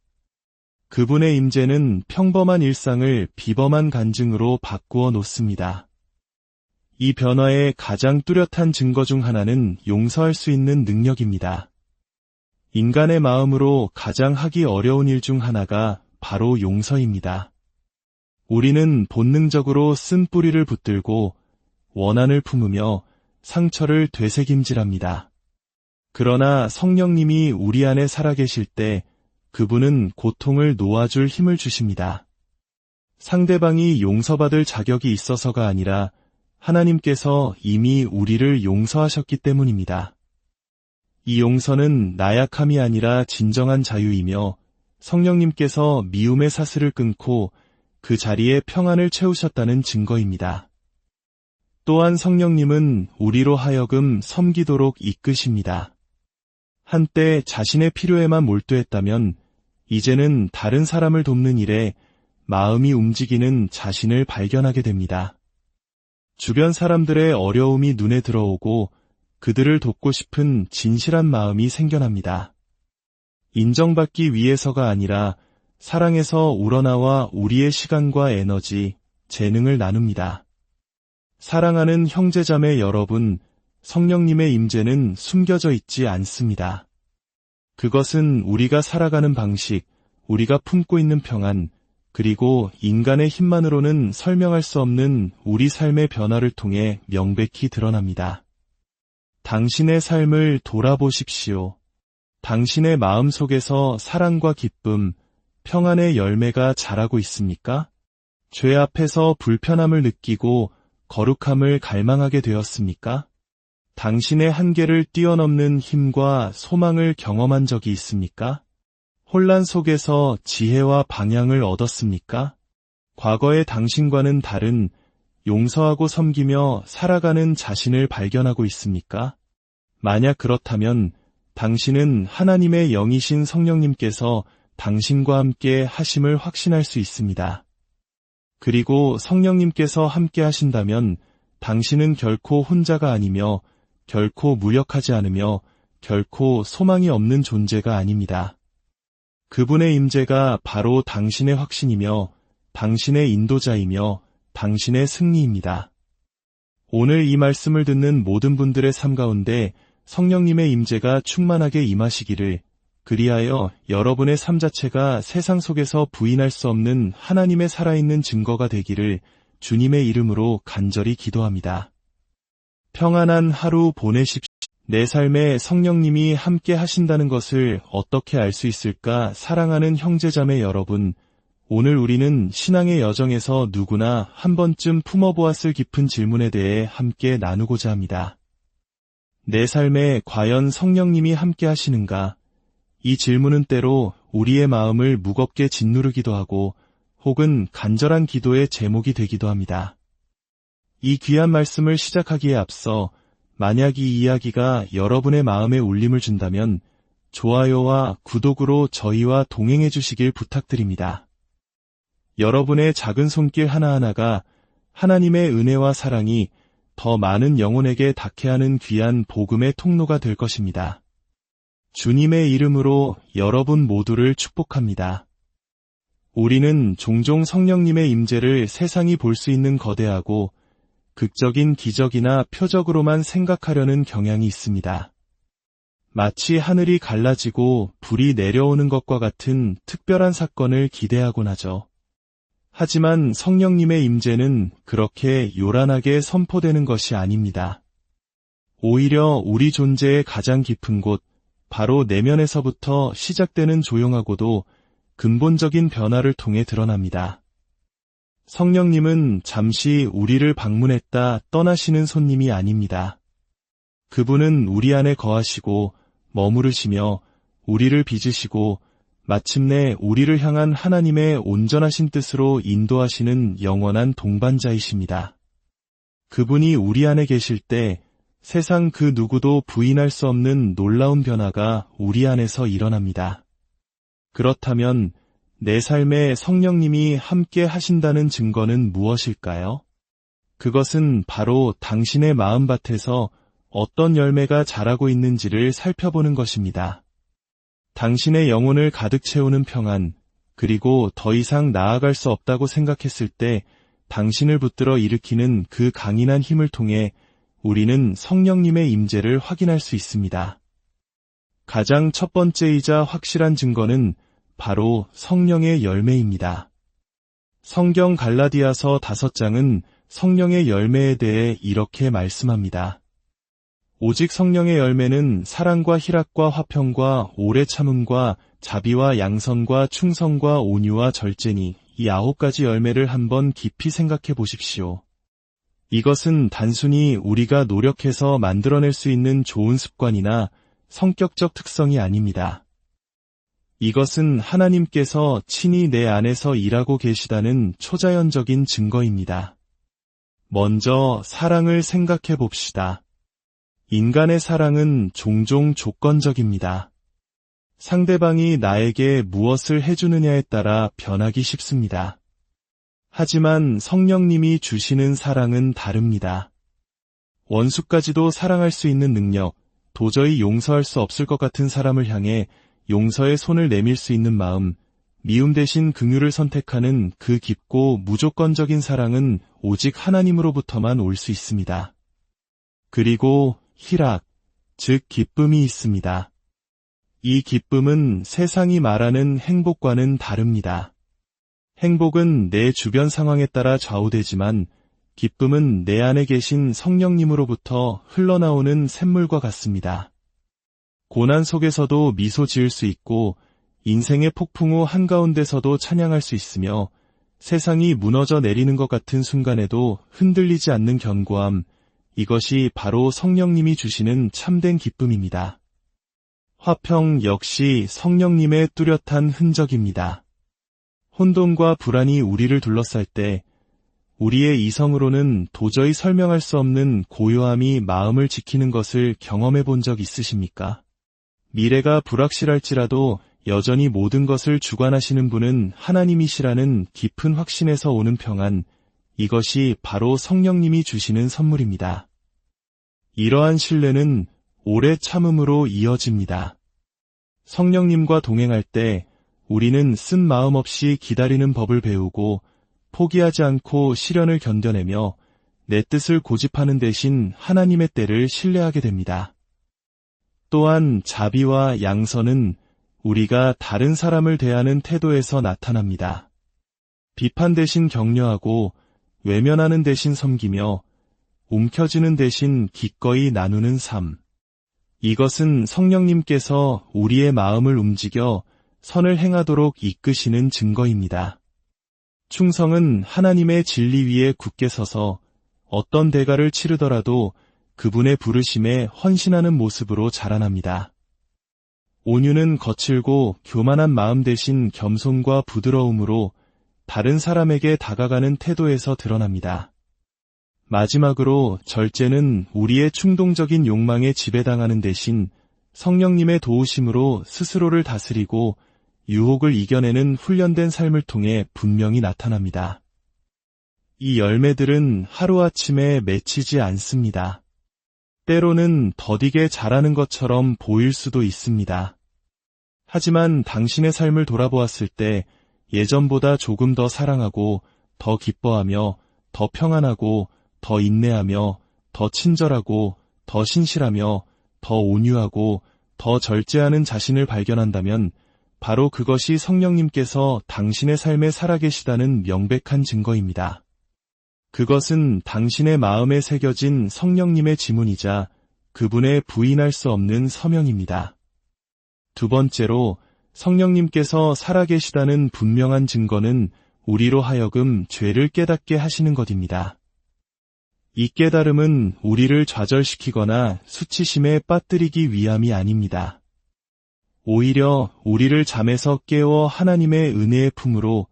그분의 임재는 평범한 일상을 비범한 간증으로 바꾸어 놓습니다. 이 변화의 가장 뚜렷한 증거 중 하나는 용서할 수 있는 능력입니다. 인간의 마음으로 가장 하기 어려운 일 중 하나가 바로 용서입니다. 우리는 본능적으로 쓴 뿌리를 붙들고 원한을 품으며 상처를 되새김질합니다. 그러나 성령님이 우리 안에 살아계실 때 그분은 고통을 놓아줄 힘을 주십니다. 상대방이 용서받을 자격이 있어서가 아니라 하나님께서 이미 우리를 용서하셨기 때문입니다. 이 용서는 나약함이 아니라 진정한 자유이며 성령님께서 미움의 사슬을 끊고 그 자리에 평안을 채우셨다는 증거입니다. 또한 성령님은 우리로 하여금 섬기도록 이끄십니다. 한때 자신의 필요에만 몰두했다면 이제는 다른 사람을 돕는 일에 마음이 움직이는 자신을 발견하게 됩니다. 주변 사람들의 어려움이 눈에 들어오고 그들을 돕고 싶은 진실한 마음이 생겨납니다. 인정받기 위해서가 아니라 사랑에서 우러나와 우리의 시간과 에너지, 재능을 나눕니다. 사랑하는 형제자매 여러분, 성령님의 임재는 숨겨져 있지 않습니다. 그것은 우리가 살아가는 방식, 우리가 품고 있는 평안, 그리고 인간의 힘만으로는 설명할 수 없는 우리 삶의 변화를 통해 명백히 드러납니다. 당신의 삶을 돌아보십시오. 당신의 마음 속에서 사랑과 기쁨, 평안의 열매가 자라고 있습니까? 죄 앞에서 불편함을 느끼고 거룩함을 갈망하게 되었습니까? 당신의 한계를 뛰어넘는 힘과 소망을 경험한 적이 있습니까? 혼란 속에서 지혜와 방향을 얻었습니까? 과거의 당신과는 다른 용서하고 섬기며 살아가는 자신을 발견하고 있습니까? 만약 그렇다면 당신은 하나님의 영이신 성령님께서 당신과 함께 하심을 확신할 수 있습니다. 그리고 성령님께서 함께 하신다면 당신은 결코 혼자가 아니며 결코 무력하지 않으며 결코 소망이 없는 존재가 아닙니다. 그분의 임재가 바로 당신의 확신이며 당신의 인도자이며 당신의 승리입니다. 오늘 이 말씀을 듣는 모든 분들의 삶 가운데 성령님의 임재가 충만하게 임하시기를, 그리하여 여러분의 삶 자체가 세상 속에서 부인할 수 없는 하나님의 살아있는 증거가 되기를 주님의 이름으로 간절히 기도합니다. 평안한 하루 보내십시오. 내 삶에 성령님이 함께 하신다는 것을 어떻게 알 수 있을까? 사랑하는 형제자매 여러분, 오늘 우리는 신앙의 여정에서 누구나 한 번쯤 품어보았을 깊은 질문에 대해 함께 나누고자 합니다. 내 삶에 과연 성령님이 함께 하시는가? 이 질문은 때로 우리의 마음을 무겁게 짓누르기도 하고 혹은 간절한 기도의 제목이 되기도 합니다. 이 귀한 말씀을 시작하기에 앞서 만약 이 이야기가 여러분의 마음에 울림을 준다면 좋아요와 구독으로 저희와 동행해 주시길 부탁드립니다. 여러분의 작은 손길 하나하나가 하나님의 은혜와 사랑이 더 많은 영혼에게 닿게 하는 귀한 복음의 통로가 될 것입니다. 주님의 이름으로 여러분 모두를 축복합니다. 우리는 종종 성령님의 임재를 세상이 볼 수 있는 거대하고 극적인 기적이나 표적으로만 생각하려는 경향이 있습니다. 마치 하늘이 갈라지고 불이 내려오는 것과 같은 특별한 사건을 기대하곤 하죠. 하지만 성령님의 임재는 그렇게 요란하게 선포되는 것이 아닙니다. 오히려 우리 존재의 가장 깊은 곳, 바로 내면에서부터 시작되는 조용하고도 근본적인 변화를 통해 드러납니다. 성령님은 잠시 우리를 방문했다 떠나시는 손님이 아닙니다. 그분은 우리 안에 거하시고 머무르시며 우리를 빚으시고 마침내 우리를 향한 하나님의 온전하신 뜻으로 인도하시는 영원한 동반자이십니다. 그분이 우리 안에 계실 때 세상 그 누구도 부인할 수 없는 놀라운 변화가 우리 안에서 일어납니다. 그렇다면 내 삶에 성령님이 함께 하신다는 증거는 무엇일까요? 그것은 바로 당신의 마음밭에서 어떤 열매가 자라고 있는지를 살펴보는 것입니다. 당신의 영혼을 가득 채우는 평안, 그리고 더 이상 나아갈 수 없다고 생각했을 때 당신을 붙들어 일으키는 그 강인한 힘을 통해 우리는 성령님의 임재를 확인할 수 있습니다. 가장 첫 번째이자 확실한 증거는 바로 성령의 열매입니다. 성경 갈라디아서 5장은 성령의 열매에 대해 이렇게 말씀합니다. 오직 성령의 열매는 사랑과 희락과 화평과 오래 참음과 자비와 양선과 충성과 온유와 절제니 이 9가지 열매를 한번 깊이 생각해 보십시오. 이것은 단순히 우리가 노력해서 만들어낼 수 있는 좋은 습관이나 성격적 특성이 아닙니다. 이것은 하나님께서 친히 내 안에서 일하고 계시다는 초자연적인 증거입니다. 먼저 사랑을 생각해 봅시다. 인간의 사랑은 종종 조건적입니다. 상대방이 나에게 무엇을 해주느냐에 따라 변하기 쉽습니다. 하지만 성령님이 주시는 사랑은 다릅니다. 원수까지도 사랑할 수 있는 능력, 도저히 용서할 수 없을 것 같은 사람을 향해 용서의 손을 내밀 수 있는 마음, 미움 대신 긍휼을 선택하는 그 깊고 무조건적인 사랑은 오직 하나님으로부터만 올 수 있습니다. 그리고 희락, 즉 기쁨이 있습니다. 이 기쁨은 세상이 말하는 행복과는 다릅니다. 행복은 내 주변 상황에 따라 좌우되지만 기쁨은 내 안에 계신 성령님으로부터 흘러나오는 샘물과 같습니다. 고난 속에서도 미소 지을 수 있고 인생의 폭풍 후 한가운데서도 찬양할 수 있으며 세상이 무너져 내리는 것 같은 순간에도 흔들리지 않는 견고함, 이것이 바로 성령님이 주시는 참된 기쁨입니다. 화평 역시 성령님의 뚜렷한 흔적입니다. 혼돈과 불안이 우리를 둘러쌀 때 우리의 이성으로는 도저히 설명할 수 없는 고요함이 마음을 지키는 것을 경험해 본 적 있으십니까? 미래가 불확실할지라도 여전히 모든 것을 주관하시는 분은 하나님이시라는 깊은 확신에서 오는 평안, 이것이 바로 성령님이 주시는 선물입니다. 이러한 신뢰는 오래 참음으로 이어집니다. 성령님과 동행할 때 우리는 쓴 마음 없이 기다리는 법을 배우고 포기하지 않고 시련을 견뎌내며 내 뜻을 고집하는 대신 하나님의 때를 신뢰하게 됩니다. 또한 자비와 양선은 우리가 다른 사람을 대하는 태도에서 나타납니다. 비판 대신 격려하고 외면하는 대신 섬기며 움켜쥐는 대신 기꺼이 나누는 삶. 이것은 성령님께서 우리의 마음을 움직여 선을 행하도록 이끄시는 증거입니다. 충성은 하나님의 진리 위에 굳게 서서 어떤 대가를 치르더라도 그분의 부르심에 헌신하는 모습으로 자라납니다. 온유는 거칠고 교만한 마음 대신 겸손과 부드러움으로 다른 사람에게 다가가는 태도에서 드러납니다. 마지막으로 절제는 우리의 충동적인 욕망에 지배당하는 대신 성령님의 도우심으로 스스로를 다스리고 유혹을 이겨내는 훈련된 삶을 통해 분명히 나타납니다. 이 열매들은 하루아침에 맺히지 않습니다. 때로는 더디게 자라는 것처럼 보일 수도 있습니다. 하지만 당신의 삶을 돌아보았을 때 예전보다 조금 더 사랑하고, 더 기뻐하며, 더 평안하고, 더 인내하며, 더 친절하고, 더 신실하며, 더 온유하고, 더 절제하는 자신을 발견한다면 바로 그것이 성령님께서 당신의 삶에 살아계시다는 명백한 증거입니다. 그것은 당신의 마음에 새겨진 성령님의 지문이자 그분의 부인할 수 없는 서명입니다. 두 번째로, 성령님께서 살아계시다는 분명한 증거는 우리로 하여금 죄를 깨닫게 하시는 것입니다. 이 깨달음은 우리를 좌절시키거나 수치심에 빠뜨리기 위함이 아닙니다. 오히려 우리를 잠에서 깨워 하나님의 은혜의 품으로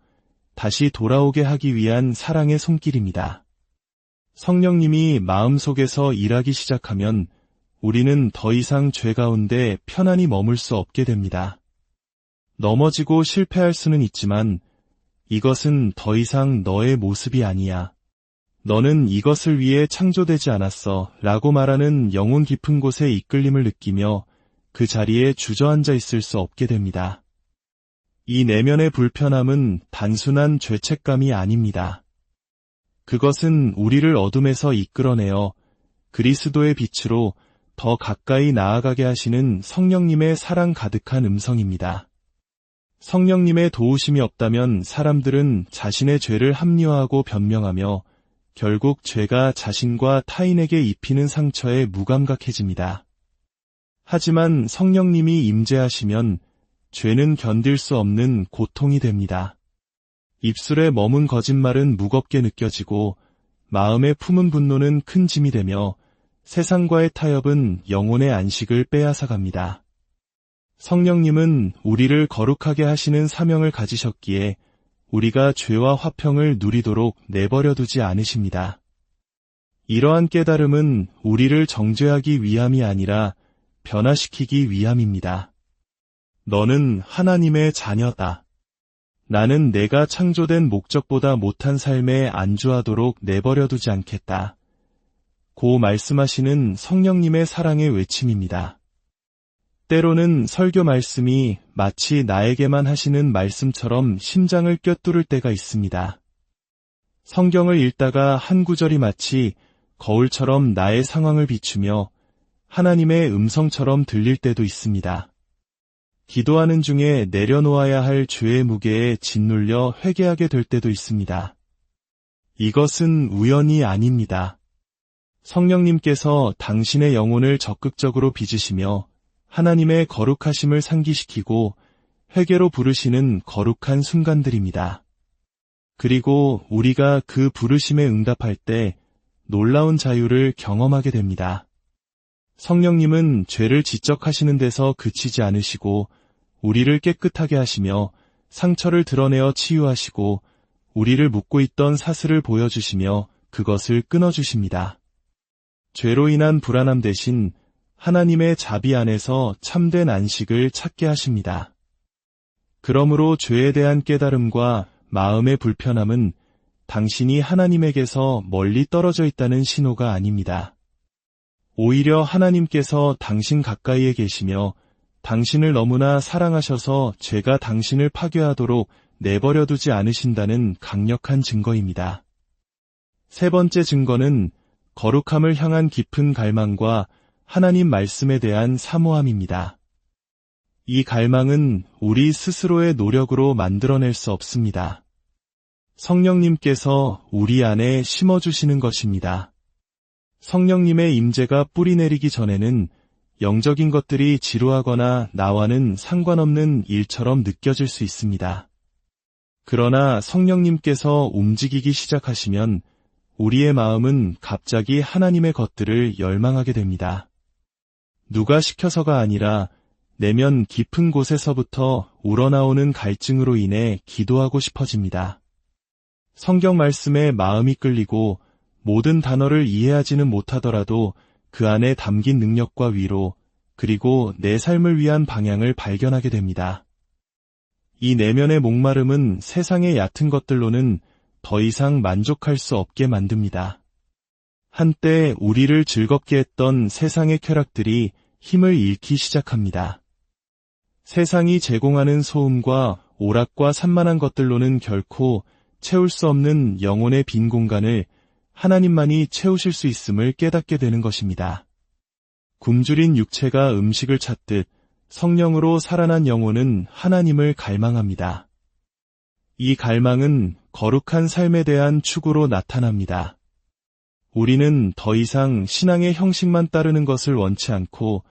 다시 돌아오게 하기 위한 사랑의 손길입니다. 성령님이 마음속에서 일하기 시작하면 우리는 더 이상 죄 가운데 편안히 머물 수 없게 됩니다. 넘어지고 실패할 수는 있지만 이것은 더 이상 너의 모습이 아니야. 너는 이것을 위해 창조되지 않았어 라고 말하는 영혼 깊은 곳에 이끌림을 느끼며 그 자리에 주저앉아 있을 수 없게 됩니다. 이 내면의 불편함은 단순한 죄책감이 아닙니다. 그것은 우리를 어둠에서 이끌어내어 그리스도의 빛으로 더 가까이 나아가게 하시는 성령님의 사랑 가득한 음성입니다. 성령님의 도우심이 없다면 사람들은 자신의 죄를 합리화하고 변명하며 결국 죄가 자신과 타인에게 입히는 상처에 무감각해집니다. 하지만 성령님이 임재하시면 죄는 견딜 수 없는 고통이 됩니다. 입술에 머문 거짓말은 무겁게 느껴지고 마음에 품은 분노는 큰 짐이 되며 세상과의 타협은 영혼의 안식을 빼앗아갑니다. 성령님은 우리를 거룩하게 하시는 사명을 가지셨기에 우리가 죄와 화평을 누리도록 내버려두지 않으십니다. 이러한 깨달음은 우리를 정죄하기 위함이 아니라 변화시키기 위함입니다. 너는 하나님의 자녀다. 나는 내가 창조된 목적보다 못한 삶에 안주하도록 내버려두지 않겠다. 고 말씀하시는 성령님의 사랑의 외침입니다. 때로는 설교 말씀이 마치 나에게만 하시는 말씀처럼 심장을 꿰뚫을 때가 있습니다. 성경을 읽다가 한 구절이 마치 거울처럼 나의 상황을 비추며 하나님의 음성처럼 들릴 때도 있습니다. 기도하는 중에 내려놓아야 할 죄의 무게에 짓눌려 회개하게 될 때도 있습니다. 이것은 우연이 아닙니다. 성령님께서 당신의 영혼을 적극적으로 빚으시며 하나님의 거룩하심을 상기시키고 회개로 부르시는 거룩한 순간들입니다. 그리고 우리가 그 부르심에 응답할 때 놀라운 자유를 경험하게 됩니다. 성령님은 죄를 지적하시는 데서 그치지 않으시고 우리를 깨끗하게 하시며 상처를 드러내어 치유하시고 우리를 묶고 있던 사슬을 보여주시며 그것을 끊어주십니다. 죄로 인한 불안함 대신 하나님의 자비 안에서 참된 안식을 찾게 하십니다. 그러므로 죄에 대한 깨달음과 마음의 불편함은 당신이 하나님에게서 멀리 떨어져 있다는 신호가 아닙니다. 오히려 하나님께서 당신 가까이에 계시며 당신을 너무나 사랑하셔서 죄가 당신을 파괴하도록 내버려두지 않으신다는 강력한 증거입니다. 세 번째 증거는 거룩함을 향한 깊은 갈망과 하나님 말씀에 대한 사모함입니다. 이 갈망은 우리 스스로의 노력으로 만들어낼 수 없습니다. 성령님께서 우리 안에 심어주시는 것입니다. 성령님의 임재가 뿌리내리기 전에는 영적인 것들이 지루하거나 나와는 상관없는 일처럼 느껴질 수 있습니다. 그러나 성령님께서 움직이기 시작하시면 우리의 마음은 갑자기 하나님의 것들을 열망하게 됩니다. 누가 시켜서가 아니라 내면 깊은 곳에서부터 우러나오는 갈증으로 인해 기도하고 싶어집니다. 성경 말씀에 마음이 끌리고 모든 단어를 이해하지는 못하더라도 그 안에 담긴 능력과 위로, 그리고 내 삶을 위한 방향을 발견하게 됩니다. 이 내면의 목마름은 세상의 얕은 것들로는 더 이상 만족할 수 없게 만듭니다. 한때 우리를 즐겁게 했던 세상의 쾌락들이 힘을 잃기 시작합니다. 세상이 제공하는 소음과 오락과 산만한 것들로는 결코 채울 수 없는 영혼의 빈 공간을 하나님만이 채우실 수 있음을 깨닫게 되는 것입니다. 굶주린 육체가 음식을 찾듯 성령으로 살아난 영혼은 하나님을 갈망합니다. 이 갈망은 거룩한 삶에 대한 추구로 나타납니다. 우리는 더 이상 신앙의 형식만 따르는 것을 원치 않고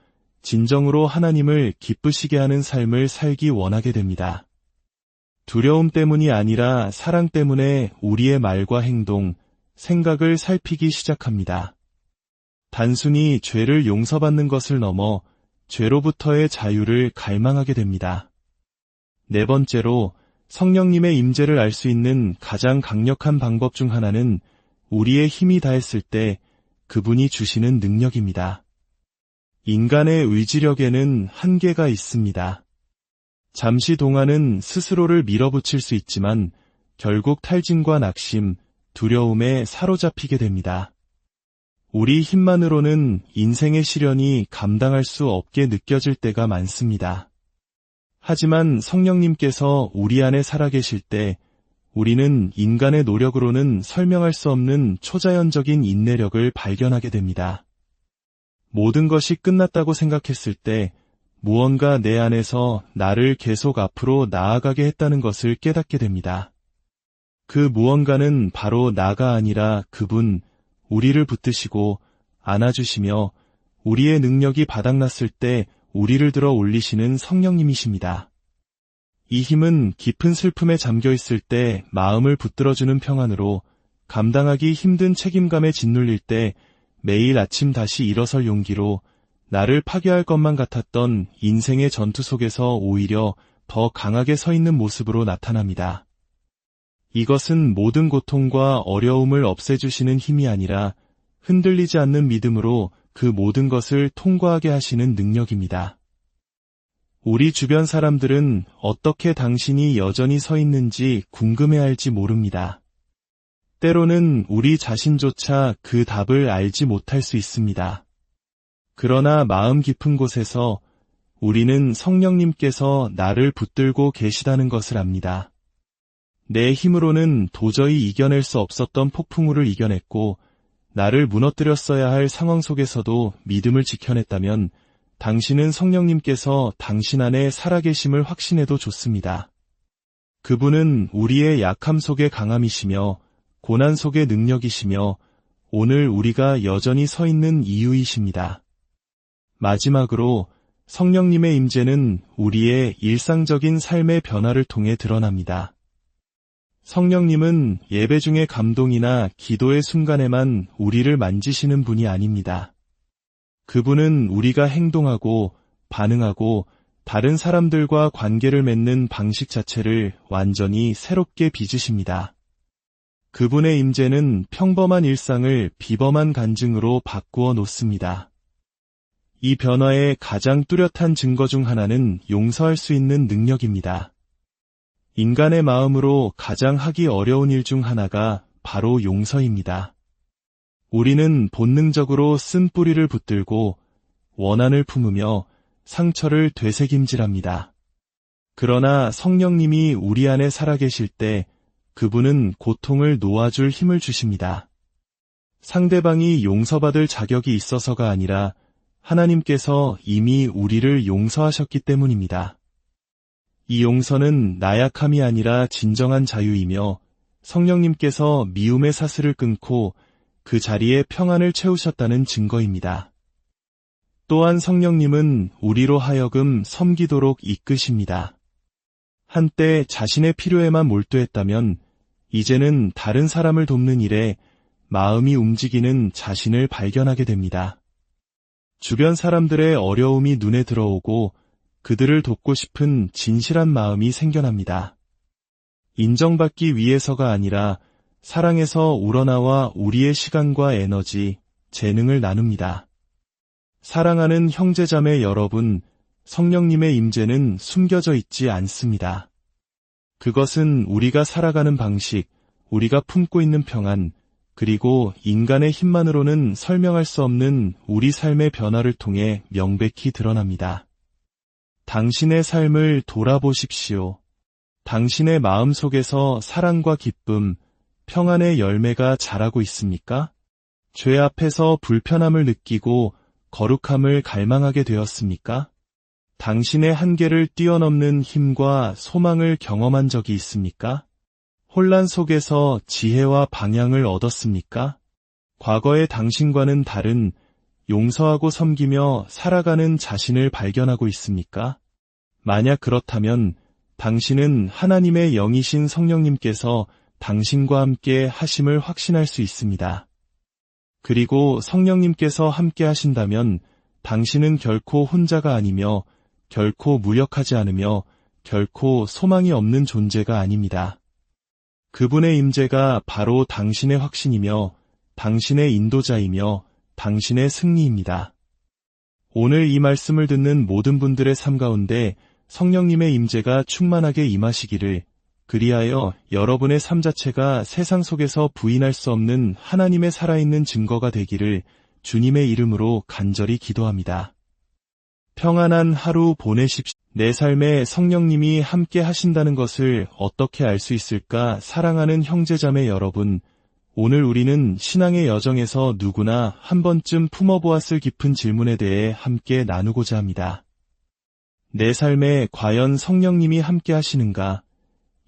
진정으로 하나님을 기쁘시게 하는 삶을 살기 원하게 됩니다. 두려움 때문이 아니라 사랑 때문에 우리의 말과 행동, 생각을 살피기 시작합니다. 단순히 죄를 용서받는 것을 넘어 죄로부터의 자유를 갈망하게 됩니다. 네 번째로 성령님의 임재를 알 수 있는 가장 강력한 방법 중 하나는 우리의 힘이 다했을 때 그분이 주시는 능력입니다. 인간의 의지력에는 한계가 있습니다. 잠시 동안은 스스로를 밀어붙일 수 있지만 결국 탈진과 낙심, 두려움에 사로잡히게 됩니다. 우리 힘만으로는 인생의 시련이 감당할 수 없게 느껴질 때가 많습니다. 하지만 성령님께서 우리 안에 살아계실 때 우리는 인간의 노력으로는 설명할 수 없는 초자연적인 인내력을 발견하게 됩니다. 모든 것이 끝났다고 생각했을 때 무언가 내 안에서 나를 계속 앞으로 나아가게 했다는 것을 깨닫게 됩니다. 그 무언가는 바로 나가 아니라 그분, 우리를 붙드시고 안아주시며 우리의 능력이 바닥났을 때 우리를 들어 올리시는 성령님이십니다. 이 힘은 깊은 슬픔에 잠겨 있을 때 마음을 붙들어주는 평안으로, 감당하기 힘든 책임감에 짓눌릴 때 매일 아침 다시 일어설 용기로, 나를 파괴할 것만 같았던 인생의 전투 속에서 오히려 더 강하게 서 있는 모습으로 나타납니다. 이것은 모든 고통과 어려움을 없애주시는 힘이 아니라 흔들리지 않는 믿음으로 그 모든 것을 통과하게 하시는 능력입니다. 우리 주변 사람들은 어떻게 당신이 여전히 서 있는지 궁금해할지 모릅니다. 때로는 우리 자신조차 그 답을 알지 못할 수 있습니다. 그러나 마음 깊은 곳에서 우리는 성령님께서 나를 붙들고 계시다는 것을 압니다. 내 힘으로는 도저히 이겨낼 수 없었던 폭풍우를 이겨냈고 나를 무너뜨렸어야 할 상황 속에서도 믿음을 지켜냈다면 당신은 성령님께서 당신 안에 살아계심을 확신해도 좋습니다. 그분은 우리의 약함 속의 강함이시며 고난 속의 능력이시며 오늘 우리가 여전히 서 있는 이유이십니다. 마지막으로 성령님의 임재는 우리의 일상적인 삶의 변화를 통해 드러납니다. 성령님은 예배 중의 감동이나 기도의 순간에만 우리를 만지시는 분이 아닙니다. 그분은 우리가 행동하고 반응하고 다른 사람들과 관계를 맺는 방식 자체를 완전히 새롭게 빚으십니다. 그분의 임재는 평범한 일상을 비범한 간증으로 바꾸어 놓습니다. 이 변화의 가장 뚜렷한 증거 중 하나는 용서할 수 있는 능력입니다. 인간의 마음으로 가장 하기 어려운 일 중 하나가 바로 용서입니다. 우리는 본능적으로 쓴 뿌리를 붙들고 원한을 품으며 상처를 되새김질합니다. 그러나 성령님이 우리 안에 살아계실 때 그분은 고통을 놓아줄 힘을 주십니다. 상대방이 용서받을 자격이 있어서가 아니라 하나님께서 이미 우리를 용서하셨기 때문입니다. 이 용서는 나약함이 아니라 진정한 자유이며 성령님께서 미움의 사슬을 끊고 그 자리에 평안을 채우셨다는 증거입니다. 또한 성령님은 우리로 하여금 섬기도록 이끄십니다. 한때 자신의 필요에만 몰두했다면 이제는 다른 사람을 돕는 일에 마음이 움직이는 자신을 발견하게 됩니다. 주변 사람들의 어려움이 눈에 들어오고 그들을 돕고 싶은 진실한 마음이 생겨납니다. 인정받기 위해서가 아니라 사랑에서 우러나와 우리의 시간과 에너지, 재능을 나눕니다. 사랑하는 형제자매 여러분, 성령님의 임재는 숨겨져 있지 않습니다. 그것은 우리가 살아가는 방식, 우리가 품고 있는 평안, 그리고 인간의 힘만으로는 설명할 수 없는 우리 삶의 변화를 통해 명백히 드러납니다. 당신의 삶을 돌아보십시오. 당신의 마음 속에서 사랑과 기쁨, 평안의 열매가 자라고 있습니까? 죄 앞에서 불편함을 느끼고 거룩함을 갈망하게 되었습니까? 당신의 한계를 뛰어넘는 힘과 소망을 경험한 적이 있습니까? 혼란 속에서 지혜와 방향을 얻었습니까? 과거의 당신과는 다른 용서하고 섬기며 살아가는 자신을 발견하고 있습니까? 만약 그렇다면 당신은 하나님의 영이신 성령님께서 당신과 함께 하심을 확신할 수 있습니다. 그리고 성령님께서 함께 하신다면 당신은 결코 혼자가 아니며 결코 무력하지 않으며 결코 소망이 없는 존재가 아닙니다. 그분의 임재가 바로 당신의 확신이며 당신의 인도자이며 당신의 승리입니다. 오늘 이 말씀을 듣는 모든 분들의 삶 가운데 성령님의 임재가 충만하게 임하시기를, 그리하여 여러분의 삶 자체가 세상 속에서 부인할 수 없는 하나님의 살아있는 증거가 되기를 주님의 이름으로 간절히 기도합니다. 평안한 하루 보내십시오. 내 삶에 성령님이 함께 하신다는 것을 어떻게 알 수 있을까? 사랑하는 형제자매 여러분, 오늘 우리는 신앙의 여정에서 누구나 한 번쯤 품어보았을 깊은 질문에 대해 함께 나누고자 합니다. 내 삶에 과연 성령님이 함께 하시는가?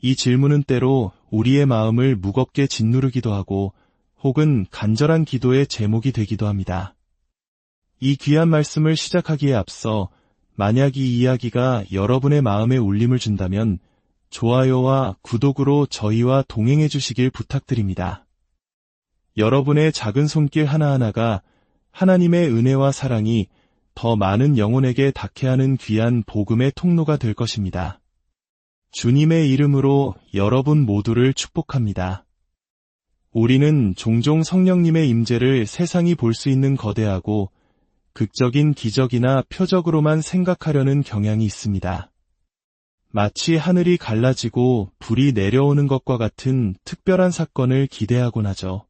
이 질문은 때로 우리의 마음을 무겁게 짓누르기도 하고 혹은 간절한 기도의 제목이 되기도 합니다. 이 귀한 말씀을 시작하기에 앞서 만약 이 이야기가 여러분의 마음에 울림을 준다면 좋아요와 구독으로 저희와 동행해 주시길 부탁드립니다. 여러분의 작은 손길 하나하나가 하나님의 은혜와 사랑이 더 많은 영혼에게 닿게 하는 귀한 복음의 통로가 될 것입니다. 주님의 이름으로 여러분 모두를 축복합니다. 우리는 종종 성령님의 임재를 세상이 볼 수 있는 거대하고 극적인 기적이나 표적으로만 생각하려는 경향이 있습니다. 마치 하늘이 갈라지고 불이 내려오는 것과 같은 특별한 사건을 기대하곤 하죠.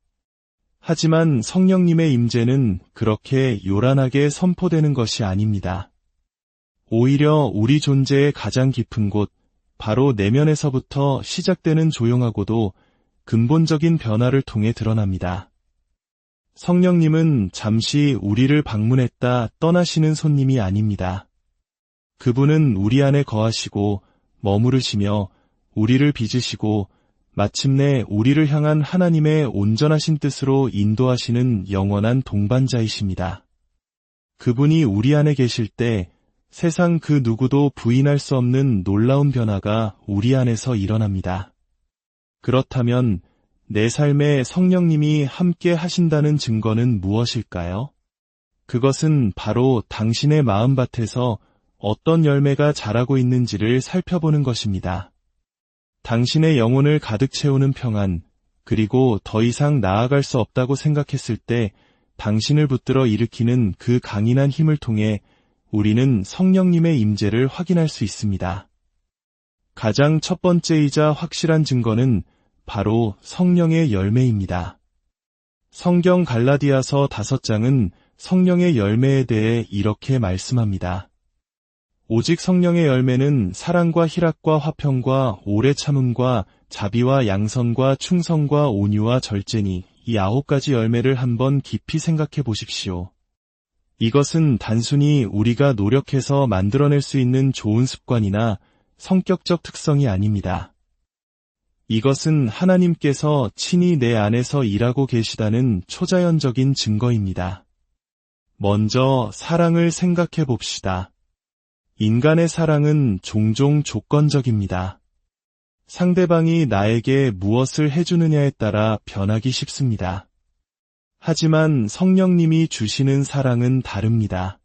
하지만 성령님의 임재는 그렇게 요란하게 선포되는 것이 아닙니다. 오히려 우리 존재의 가장 깊은 곳, 바로 내면에서부터 시작되는 조용하고도 근본적인 변화를 통해 드러납니다. 성령님은 잠시 우리를 방문했다 떠나시는 손님이 아닙니다. 그분은 우리 안에 거하시고 머무르시며 우리를 빚으시고 마침내 우리를 향한 하나님의 온전하신 뜻으로 인도하시는 영원한 동반자이십니다. 그분이 우리 안에 계실 때 세상 그 누구도 부인할 수 없는 놀라운 변화가 우리 안에서 일어납니다. 그렇다면 내 삶에 성령님이 함께 하신다는 증거는 무엇일까요? 그것은 바로 당신의 마음밭에서 어떤 열매가 자라고 있는지를 살펴보는 것입니다. 당신의 영혼을 가득 채우는 평안, 그리고 더 이상 나아갈 수 없다고 생각했을 때 당신을 붙들어 일으키는 그 강인한 힘을 통해 우리는 성령님의 임재를 확인할 수 있습니다. 가장 첫 번째이자 확실한 증거는 바로 성령의 열매입니다. 성경 갈라디아서 5장은 성령의 열매에 대해 이렇게 말씀합니다. 오직 성령의 열매는 사랑과 희락과 화평과 오래 참음과 자비와 양선과 충성과 온유와 절제니 이 9가지 열매를 한번 깊이 생각해 보십시오. 이것은 단순히 우리가 노력해서 만들어낼 수 있는 좋은 습관이나 성격적 특성이 아닙니다. 이것은 하나님께서 친히 내 안에서 일하고 계시다는 초자연적인 증거입니다. 먼저 사랑을 생각해 봅시다. 인간의 사랑은 종종 조건적입니다. 상대방이 나에게 무엇을 해주느냐에 따라 변하기 쉽습니다. 하지만 성령님이 주시는 사랑은 다릅니다.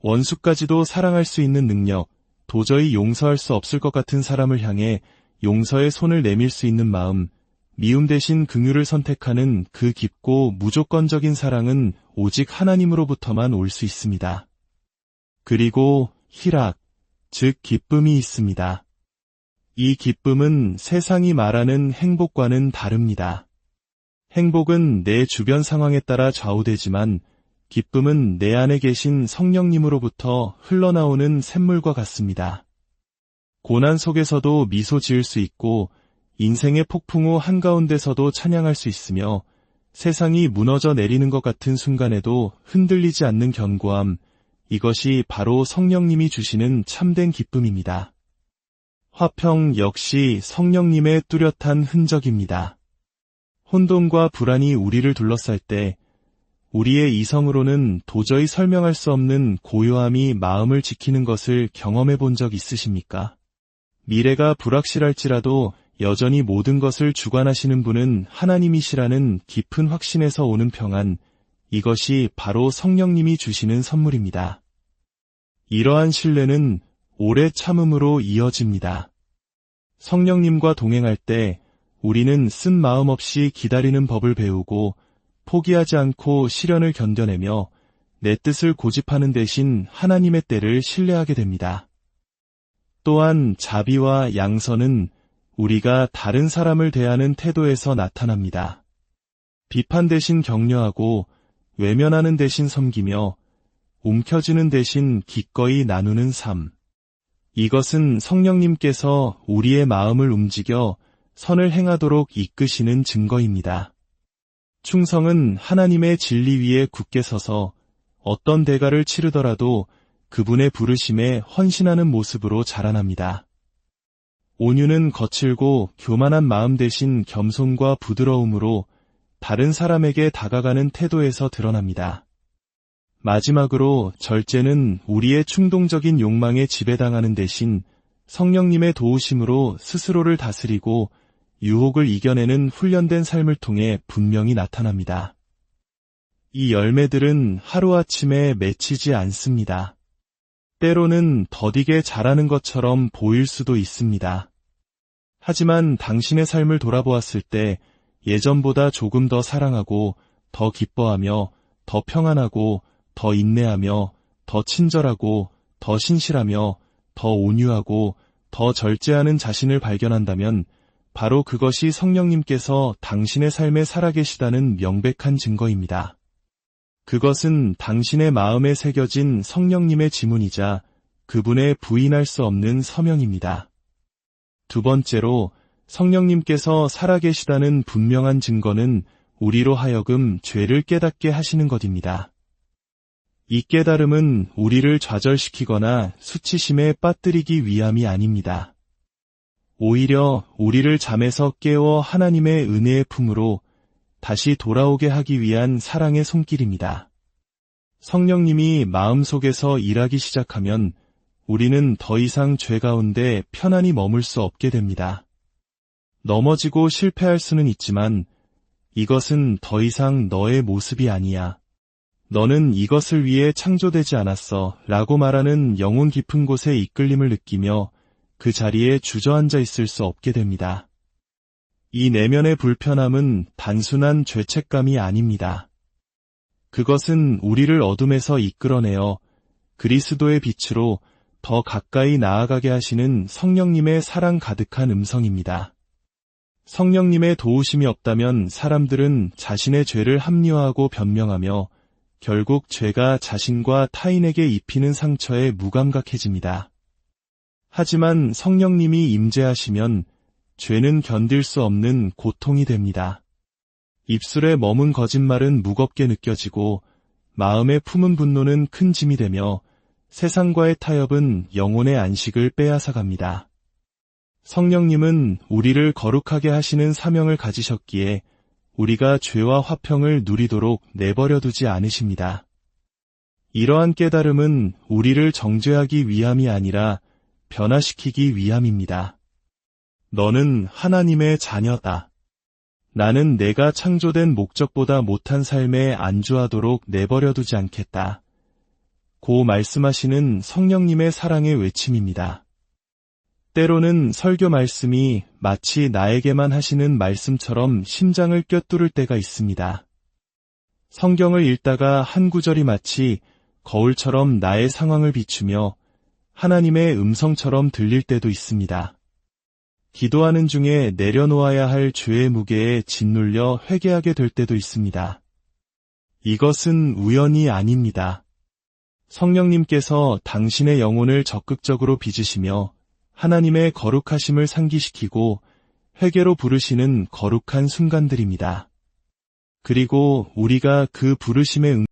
원수까지도 사랑할 수 있는 능력, 도저히 용서할 수 없을 것 같은 사람을 향해 용서의 손을 내밀 수 있는 마음, 미움 대신 긍휼을 선택하는 그 깊고 무조건적인 사랑은 오직 하나님으로부터만 올 수 있습니다. 그리고 희락, 즉 기쁨이 있습니다. 이 기쁨은 세상이 말하는 행복과는 다릅니다. 행복은 내 주변 상황에 따라 좌우되지만 기쁨은 내 안에 계신 성령님으로부터 흘러나오는 샘물과 같습니다. 고난 속에서도 미소 지을 수 있고 인생의 폭풍 후 한가운데서도 찬양할 수 있으며 세상이 무너져 내리는 것 같은 순간에도 흔들리지 않는 견고함, 이것이 바로 성령님이 주시는 참된 기쁨입니다. 화평 역시 성령님의 뚜렷한 흔적입니다. 혼돈과 불안이 우리를 둘러쌀 때 우리의 이성으로는 도저히 설명할 수 없는 고요함이 마음을 지키는 것을 경험해 본 적 있으십니까? 미래가 불확실할지라도 여전히 모든 것을 주관하시는 분은 하나님이시라는 깊은 확신에서 오는 평안, 이것이 바로 성령님이 주시는 선물입니다. 이러한 신뢰는 오래 참음으로 이어집니다. 성령님과 동행할 때 우리는 쓴 마음 없이 기다리는 법을 배우고 포기하지 않고 시련을 견뎌내며 내 뜻을 고집하는 대신 하나님의 때를 신뢰하게 됩니다. 또한 자비와 양선은 우리가 다른 사람을 대하는 태도에서 나타납니다. 비판 대신 격려하고 외면하는 대신 섬기며 움켜쥐는 대신 기꺼이 나누는 삶. 이것은 성령님께서 우리의 마음을 움직여 선을 행하도록 이끄시는 증거입니다. 충성은 하나님의 진리 위에 굳게 서서 어떤 대가를 치르더라도 그분의 부르심에 헌신하는 모습으로 자라납니다. 온유는 거칠고 교만한 마음 대신 겸손과 부드러움으로 다른 사람에게 다가가는 태도에서 드러납니다. 마지막으로 절제는 우리의 충동적인 욕망에 지배당하는 대신 성령님의 도우심으로 스스로를 다스리고 유혹을 이겨내는 훈련된 삶을 통해 분명히 나타납니다. 이 열매들은 하루아침에 맺히지 않습니다. 때로는 더디게 자라는 것처럼 보일 수도 있습니다. 하지만 당신의 삶을 돌아보았을 때 예전보다 조금 더 사랑하고 더 기뻐하며 더 평안하고 더 인내하며 더 친절하고 더 신실하며 더 온유하고 더 절제하는 자신을 발견한다면 바로 그것이 성령님께서 당신의 삶에 살아계시다는 명백한 증거입니다. 그것은 당신의 마음에 새겨진 성령님의 지문이자 그분의 부인할 수 없는 서명입니다. 두 번째로 성령님께서 살아계시다는 분명한 증거는 우리로 하여금 죄를 깨닫게 하시는 것입니다. 이 깨달음은 우리를 좌절시키거나 수치심에 빠뜨리기 위함이 아닙니다. 오히려 우리를 잠에서 깨워 하나님의 은혜의 품으로 다시 돌아오게 하기 위한 사랑의 손길입니다. 성령님이 마음속에서 일하기 시작하면 우리는 더 이상 죄 가운데 편안히 머물 수 없게 됩니다. 넘어지고 실패할 수는 있지만 이것은 더 이상 너의 모습이 아니야. 너는 이것을 위해 창조되지 않았어 라고 말하는 영혼 깊은 곳에 이끌림을 느끼며 그 자리에 주저앉아 있을 수 없게 됩니다. 이 내면의 불편함은 단순한 죄책감이 아닙니다. 그것은 우리를 어둠에서 이끌어내어 그리스도의 빛으로 더 가까이 나아가게 하시는 성령님의 사랑 가득한 음성입니다. 성령님의 도우심이 없다면 사람들은 자신의 죄를 합리화하고 변명하며 결국 죄가 자신과 타인에게 입히는 상처에 무감각해집니다. 하지만 성령님이 임재하시면 죄는 견딜 수 없는 고통이 됩니다. 입술에 머문 거짓말은 무겁게 느껴지고 마음에 품은 분노는 큰 짐이 되며 세상과의 타협은 영혼의 안식을 빼앗아갑니다. 성령님은 우리를 거룩하게 하시는 사명을 가지셨기에 우리가 죄와 화평을 누리도록 내버려두지 않으십니다. 이러한 깨달음은 우리를 정죄하기 위함이 아니라 변화시키기 위함입니다. 너는 하나님의 자녀다. 나는 내가 창조된 목적보다 못한 삶에 안주하도록 내버려두지 않겠다. 고 말씀하시는 성령님의 사랑의 외침입니다. 때로는 설교 말씀이 마치 나에게만 하시는 말씀처럼 심장을 꿰뚫을 때가 있습니다. 성경을 읽다가 한 구절이 마치 거울처럼 나의 상황을 비추며 하나님의 음성처럼 들릴 때도 있습니다. 기도하는 중에 내려놓아야 할 죄의 무게에 짓눌려 회개하게 될 때도 있습니다. 이것은 우연이 아닙니다. 성령님께서 당신의 영혼을 적극적으로 빚으시며 하나님의 거룩하심을 상기시키고 회개로 부르시는 거룩한 순간들입니다. 그리고 우리가 그 부르심에